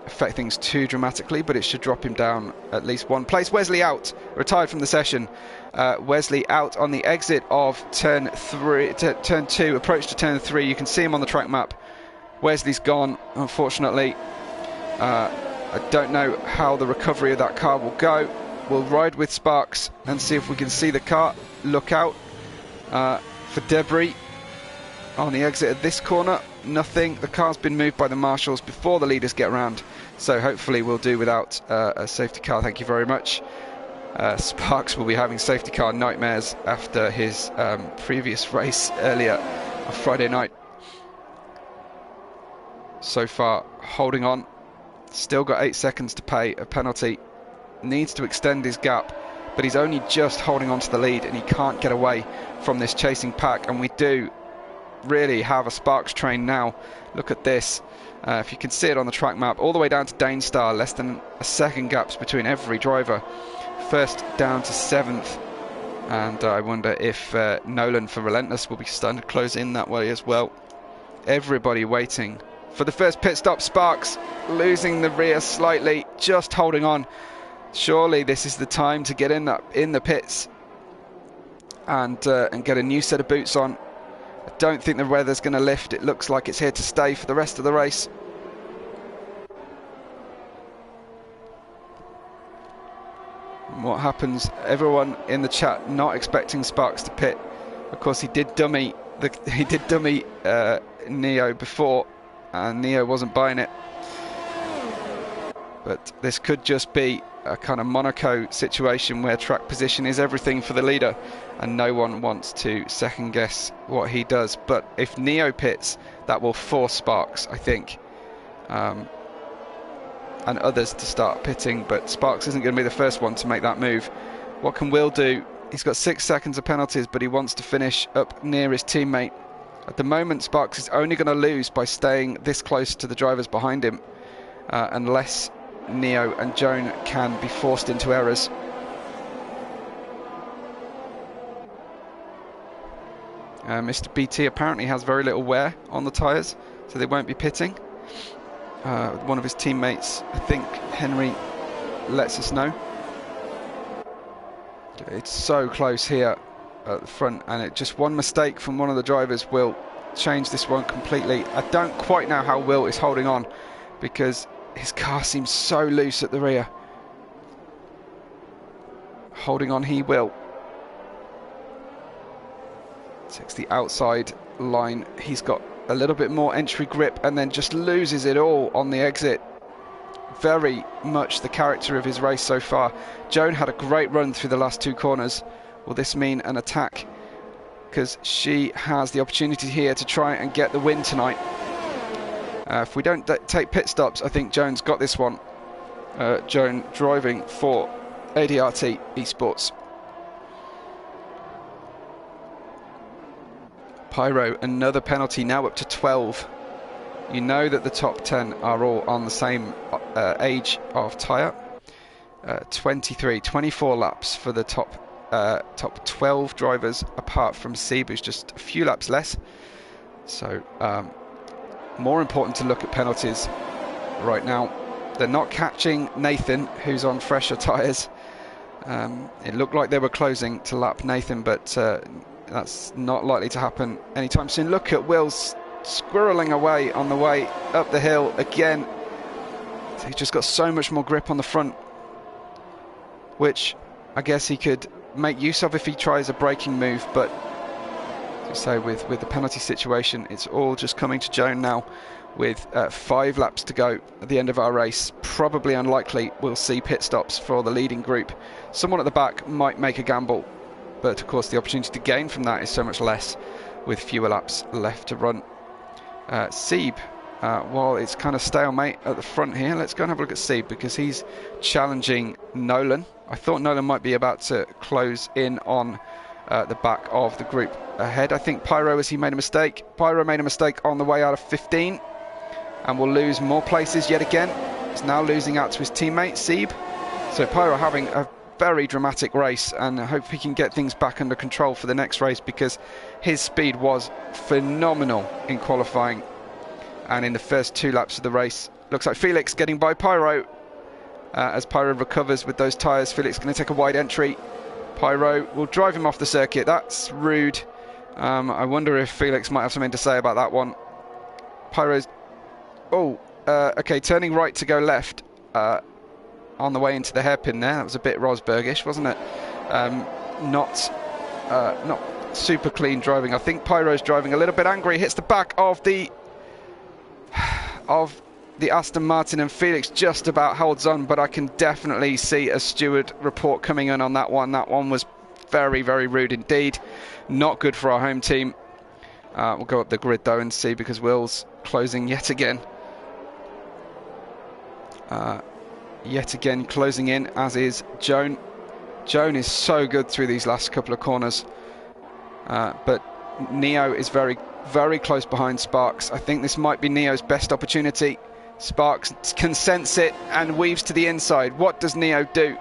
affect things too dramatically, but it should drop him down at least one place. Wesley out, retired from the session. Wesley out on the exit of turn 2, approach to turn 3. You can see him on the track map. Wesley's gone, unfortunately. I don't know how the recovery of that car will go. We'll ride with Sparks and see if we can see the car. Look out for debris on the exit of this corner. Nothing. The car's been moved by the marshals before the leaders get around, so hopefully we'll do without a safety car. Thank you very much. Sparks will be having safety car nightmares after his previous race earlier on Friday night. So far holding on, still got 8 seconds to pay a penalty, needs to extend his gap, but he's only just holding on to the lead and he can't get away from this chasing pack. And we do really have a Sparks train now. Look at this. If you can see it on the track map, all the way down to Danestar, less than a second gaps between every driver. First down to 7th, and I wonder if Nolan for Relentless will be starting to close in that way as well. Everybody waiting for the first pit stop. Sparks losing the rear slightly, just holding on. Surely this is the time to get in the pits and get a new set of boots on. I don't think the weather's going to lift. It looks like it's here to stay for the rest of the race. And what happens? Everyone in the chat not expecting Sparks to pit. Of course, he did dummy Neo before, and Neo wasn't buying it. But this could just be a kind of Monaco situation where track position is everything for the leader and no one wants to second guess what he does. But if Neo pits, that will force Sparks, I think, and others to start pitting. But Sparks isn't going to be the first one to make that move. What can Will do? He's got 6 seconds of penalties, but he wants to finish up near his teammate. At the moment, Sparks is only going to lose by staying this close to the drivers behind him, unless Neo and Joan can be forced into errors. Mr. BT apparently has very little wear on the tyres, so they won't be pitting. One of his teammates, I think Henry, lets us know. It's so close here at the front, and just one mistake from one of the drivers will change this one completely. I don't quite know how Will is holding on, because his car seems so loose at the rear. Holding on he will. Takes the outside line. He's got a little bit more entry grip and then just loses it all on the exit. Very much the character of his race so far. Joan had a great run through the last 2 corners. Will this mean an attack? Because she has the opportunity here to try and get the win tonight. If we don't take pit stops, I think Joan's got this one. Joan driving for ADRT Esports. Pyro, another penalty, now up to 12. You know that the top 10 are all on the same age of tyre. 24 laps for the top 12 drivers, apart from Seb, who's just a few laps less. So more important to look at penalties right now. They're not catching Nathan, who's on fresher tyres. It looked like they were closing to lap Nathan, but that's not likely to happen anytime soon. Look at Will's squirreling away on the way up the hill again. He's just got so much more grip on the front, which I guess he could make use of if he tries a braking move, but So with the penalty situation, it's all just coming to Joan now with 5 laps to go at the end of our race. Probably unlikely we'll see pit stops for the leading group. Someone at the back might make a gamble, but of course the opportunity to gain from that is so much less with fewer laps left to run. Sieb, while it's kind of stalemate at the front here, let's go and have a look at Sieb because he's challenging Nolan. I thought Nolan might be about to close in on the back of the group ahead. I think Pyro, as he made a mistake. Pyro made a mistake on the way out of 15 and will lose more places yet again. He's now losing out to his teammate Sieb. So Pyro having a very dramatic race, and I hope he can get things back under control for the next race because his speed was phenomenal in qualifying and in the first 2 laps of the race. Looks like Felix getting by Pyro as Pyro recovers with those tyres. Felix going to take a wide entry. Pyro will drive him off the circuit. That's rude. I wonder if Felix might have something to say about that one. Pyro's... okay, turning right to go left on the way into the hairpin there. That was a bit Rosbergish, wasn't it? Not super clean driving. I think Pyro's driving a little bit angry. Hits the back of the Aston Martin, and Felix just about holds on, but I can definitely see a steward report coming in on that one. That one was very, very rude indeed. Not good for our home team. We'll go up the grid though and see, because Will's closing yet again. Yet again closing in, as is Joan. Joan is so good through these last couple of corners, but Neo is very, very close behind Sparks. I think this might be Neo's best opportunity. Sparks can sense it and weaves to the inside. What does Neo do?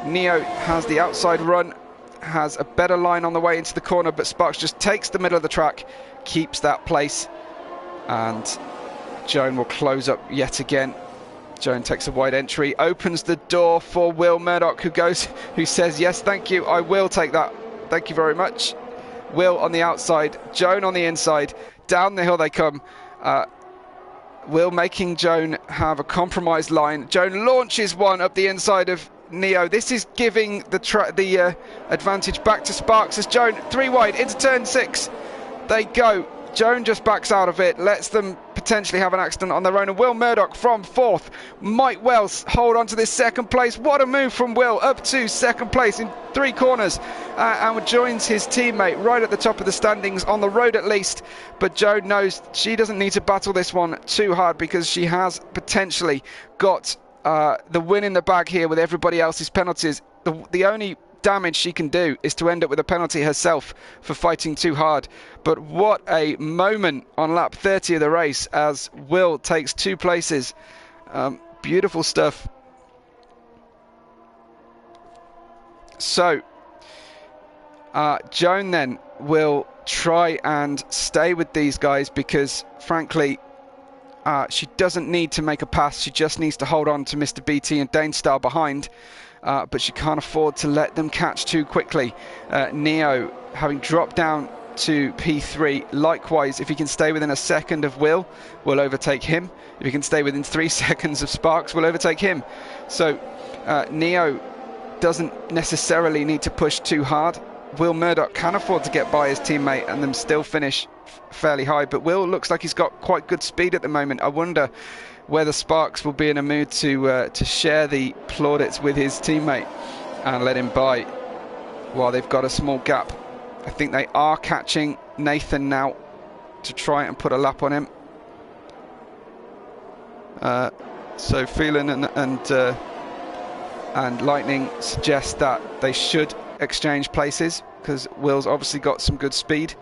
Neo has the outside run, has a better line on the way into the corner, but Sparks just takes the middle of the track, keeps that place, and Joan will close up yet again. Joan takes a wide entry, opens the door for Will Murdoch, who says, yes, thank you, I will take that. Thank you very much. Will on the outside, Joan on the inside. Down the hill they come. Will making Joan have a compromised line. Joan launches one up the inside of Neo. This is giving the advantage back to Sparks as Joan 3 wide into turn 6. They go. Joan just backs out of it, lets them potentially have an accident on their own, and Will Murdoch from 4th might well hold on to this 2nd place. What a move from Will, up to 2nd place in 3 corners, and joins his teammate right at the top of the standings, on the road at least. But Joan knows she doesn't need to battle this one too hard, because she has potentially got the win in the bag here with everybody else's penalties. The only damage she can do is to end up with a penalty herself for fighting too hard. But what a moment on lap 30 of the race as Will takes 2 places. Beautiful stuff. So Joan then will try and stay with these guys, because frankly she doesn't need to make a pass. She just needs to hold on to Mr. BT and Danestar behind. But she can't afford to let them catch too quickly. Neo, having dropped down to P3, likewise, if he can stay within a second of Will overtake him. If he can stay within 3 seconds of Sparks, will overtake him. So Neo doesn't necessarily need to push too hard. Will Murdoch can afford to get by his teammate and them still finish fairly high, but Will looks like he's got quite good speed at the moment. I wonder whether Sparks will be in a mood to share the plaudits with his teammate and let him by while they've got a small gap. I think they are catching Nathan now to try and put a lap on him. So Phelan and Lightning suggest that they should exchange places, because Will's obviously got some good speed.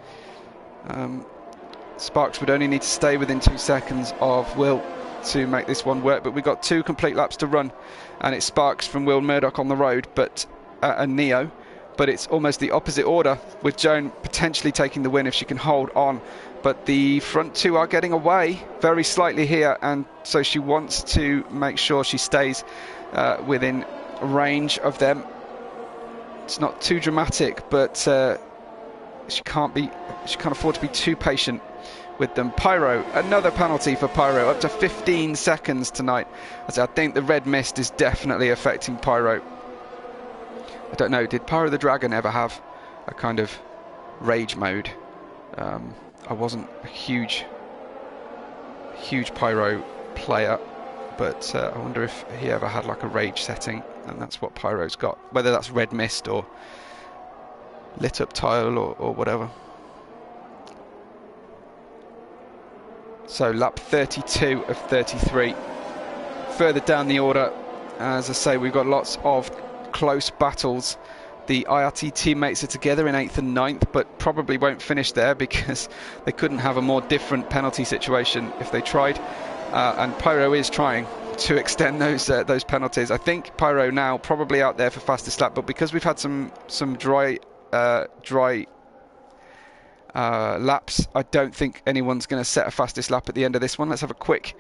Sparks would only need to stay within 2 seconds of Will to make this one work, but we've got 2 complete laps to run, and it's Sparks from Will Murdoch on the road, but and Neo, but it's almost the opposite order, with Joan potentially taking the win if she can hold on. But the front 2 are getting away very slightly here, and so she wants to make sure she stays within range of them. It's not too dramatic, but she can't afford to be too patient with them. Pyro, another penalty for Pyro, up to 15 seconds tonight. As I think the red mist is definitely affecting Pyro. I don't know, did Pyro the Dragon ever have a kind of rage mode? I wasn't a huge Pyro player, but I wonder if he ever had like a rage setting, and that's what Pyro's got, whether that's red mist or lit up tile or whatever. So lap 32 of 33. Further down the order, as I say, we've got lots of close battles. The IRT teammates are together in 8th and 9th, but probably won't finish there because they couldn't have a more different penalty situation if they tried. And Pyro is trying to extend those penalties. I think Pyro now probably out there for fastest lap, but because we've had some dry laps, I don't think anyone's going to set a fastest lap at the end of this one. Let's have a quick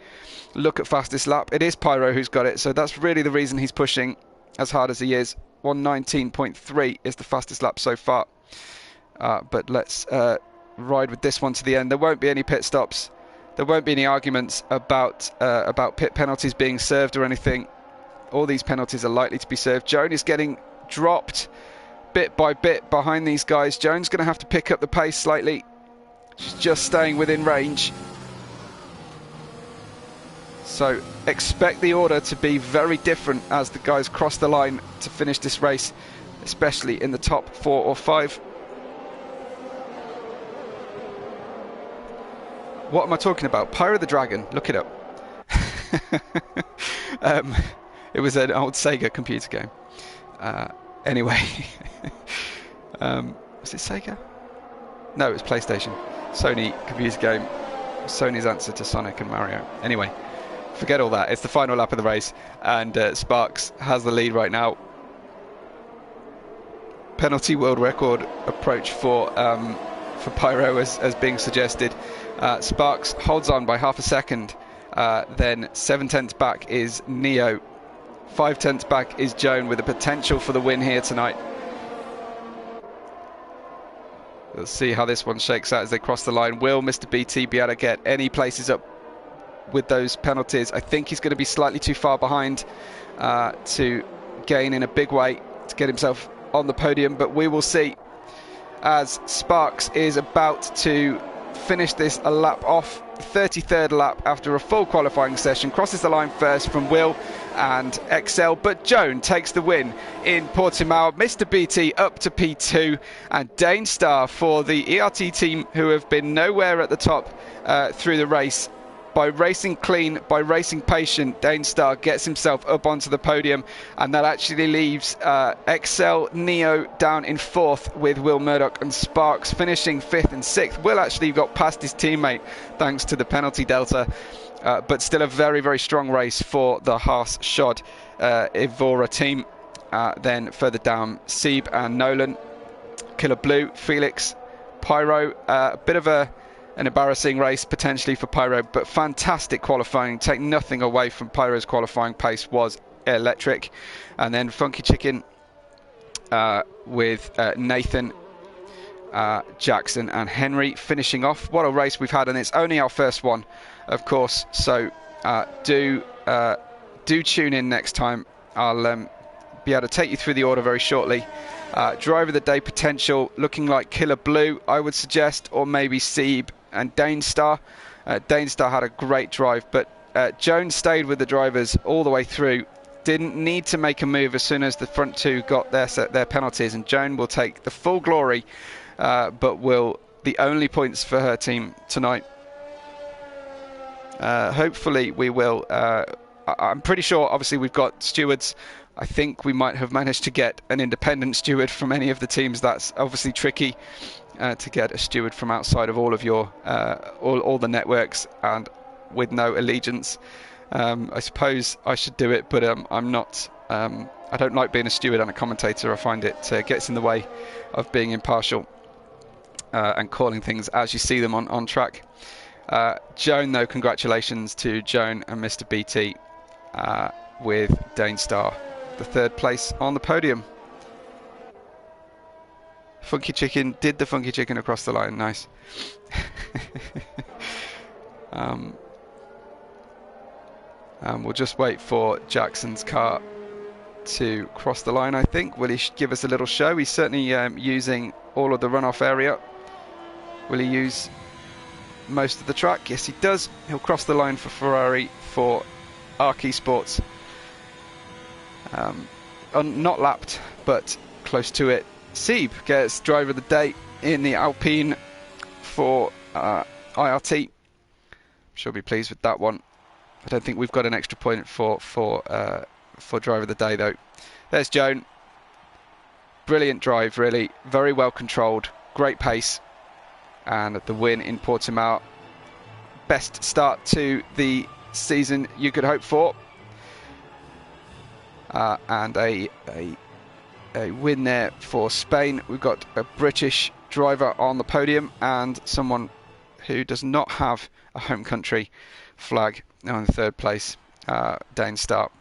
look at fastest lap. It is Pyro who's got it, so that's really the reason he's pushing as hard as he is. 1:19.3 is the fastest lap so far, but let's ride with this one to the end. There won't be any pit stops. There won't be any arguments about pit penalties being served or anything. All these penalties are likely to be served. Joan is getting dropped bit by bit behind these guys. Joan's going to have to pick up the pace slightly. She's just staying within range. So expect the order to be very different as the guys cross the line to finish this race, especially in the top 4 or 5. What am I talking about? Pyro the Dragon, look it up. It was an old Sega computer game. Anyway, was it Sega? No, it was PlayStation. Sony computer game. Sony's answer to Sonic and Mario. Anyway, forget all that. It's the final lap of the race, and Sparks has the lead right now. Penalty world record approach for Pyro as being suggested. Sparks holds on by half a second. Then 7/10 back is Neo. 5/10 back is Joan, with the potential for the win here tonight. We'll see how this one shakes out as they cross the line. Will Mr. BT be able to get any places up with those penalties? I think he's going to be slightly too far behind to gain in a big way to get himself on the podium, but we will see as Sparks is about to finish this a lap off. 33rd lap after a full qualifying session, crosses the line first from Will and Excel, but Joan takes the win in Portimao. Mr. BT up to P2, and Dane Star for the ERT team, who have been nowhere at the top through the race. By racing clean, by racing patient, Dane Star gets himself up onto the podium, and that actually leaves Excel Neo down in 4th with Will Murdoch, and Sparks finishing 5th and 6th. Will actually got past his teammate thanks to the penalty delta, but still a very, very strong race for the Haas Shod Evora team. Then further down, Seb and Nolan, Killer Blue, Felix, Pyro, a bit of an embarrassing race potentially for Pyro, but fantastic qualifying. Take nothing away from Pyro's qualifying pace, was electric. And then Funky Chicken with Nathan, Jackson and Henry finishing off. What a race we've had, and it's only our first one, of course, so do tune in next time. I'll be able to take you through the order very shortly. Driver of the day potential looking like Killer Blue, I would suggest, or maybe Seb and Dane Star. Dane Star had a great drive, but Jones stayed with the drivers all the way through. Didn't need to make a move as soon as the front two got their penalties, and Joan will take the full glory, but will the only points for her team tonight. Hopefully we will. I'm pretty sure, obviously, we've got stewards. I think we might have managed to get an independent steward from any of the teams. That's obviously tricky to get a steward from outside of all of your all the networks and with no allegiance. I suppose I should do it, but I'm not. I don't like being a steward and a commentator. I find it gets in the way of being impartial and calling things as you see them on track. Joan, though, congratulations to Joan and Mr. BT with Dane Star, the 3rd place on the podium. Funky Chicken did the Funky Chicken across the line. Nice. We'll just wait for Jackson's car to cross the line, I think. Will he give us a little show? He's certainly using all of the runoff area. Will he use most of the track? Yes, he does. He'll cross the line for Ferrari for ARC Esports. Not lapped, but close to it. Sieb gets driver of the day in the Alpine for IRT. I'm sure he'll be pleased with that one. I don't think we've got an extra point for driver of the day though. There's Joan. Brilliant drive, really. Very well controlled. Great pace. And the win in Portimao. Best start to the season you could hope for. And a win there for Spain. We've got a British driver on the podium and someone who does not have a home country flag on the third place. Dane Stark,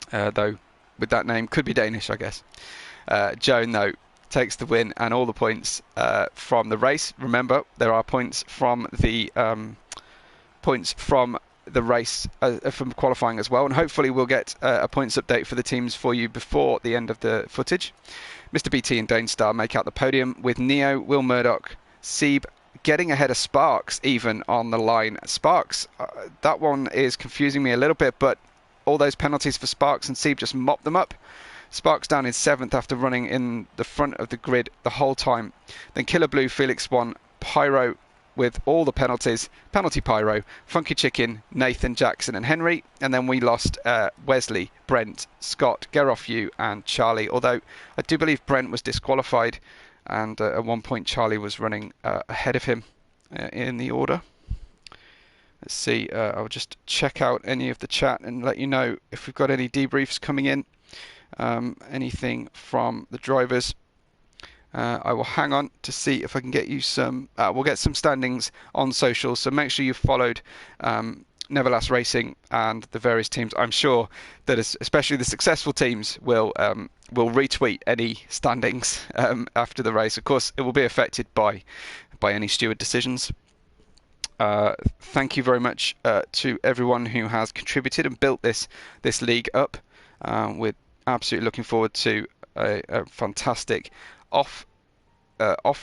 though with that name, could be Danish, I guess. Joan, though, takes the win and all the points from the race. Remember, there are points from the race from qualifying as well, and hopefully we'll get a points update for the teams for you before the end of the footage. Mr. BT and Dane Star make out the podium with Neo, Will Murdoch, Sieb getting ahead of Sparks even on the line. Sparks, that one is confusing me a little bit, but all those penalties for Sparks and Sieb just mopped them up. Sparks down in 7th after running in the front of the grid the whole time. Then Killer Blue, Felix 1, Pyro with all the penalties, Penalty Pyro, Funky Chicken, Nathan, Jackson and Henry. And then we lost Wesley, Brent, Scott, Get Off You and Charlie. Although I do believe Brent was disqualified and at one point Charlie was running ahead of him in the order. Let's see, I'll just check out any of the chat and let you know if we've got any debriefs coming in. Anything from the drivers. I will hang on to see if I can get you some. We'll get some standings on social, so make sure you've followed neverlastracing and the various teams. I'm sure that especially the successful teams will retweet any standings after the race. Of course, it will be affected by any steward decisions. Thank you very much to everyone who has contributed and built this league up. We're absolutely looking forward to a fantastic off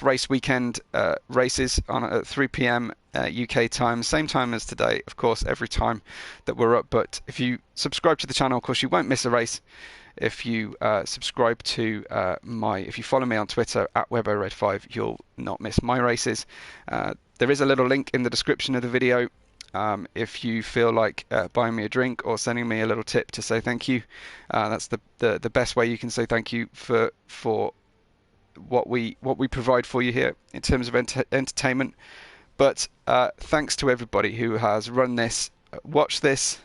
race weekend races on at 3 p.m. UK time, same time as today, of course, every time that we're up. But if you subscribe to the channel, of course, you won't miss a race. If you subscribe to if you follow me on Twitter at WebORed5, you'll not miss my races. There is a little link in the description of the video. If you feel like buying me a drink or sending me a little tip to say thank you, that's the best way you can say thank you for what we provide for you here in terms of entertainment. But thanks to everybody who has run this, watched this.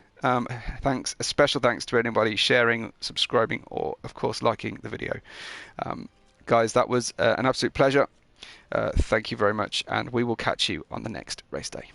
Thanks, a special thanks to anybody sharing, subscribing, or of course liking the video. Guys, that was an absolute pleasure. Thank you very much, and we will catch you on the next race day.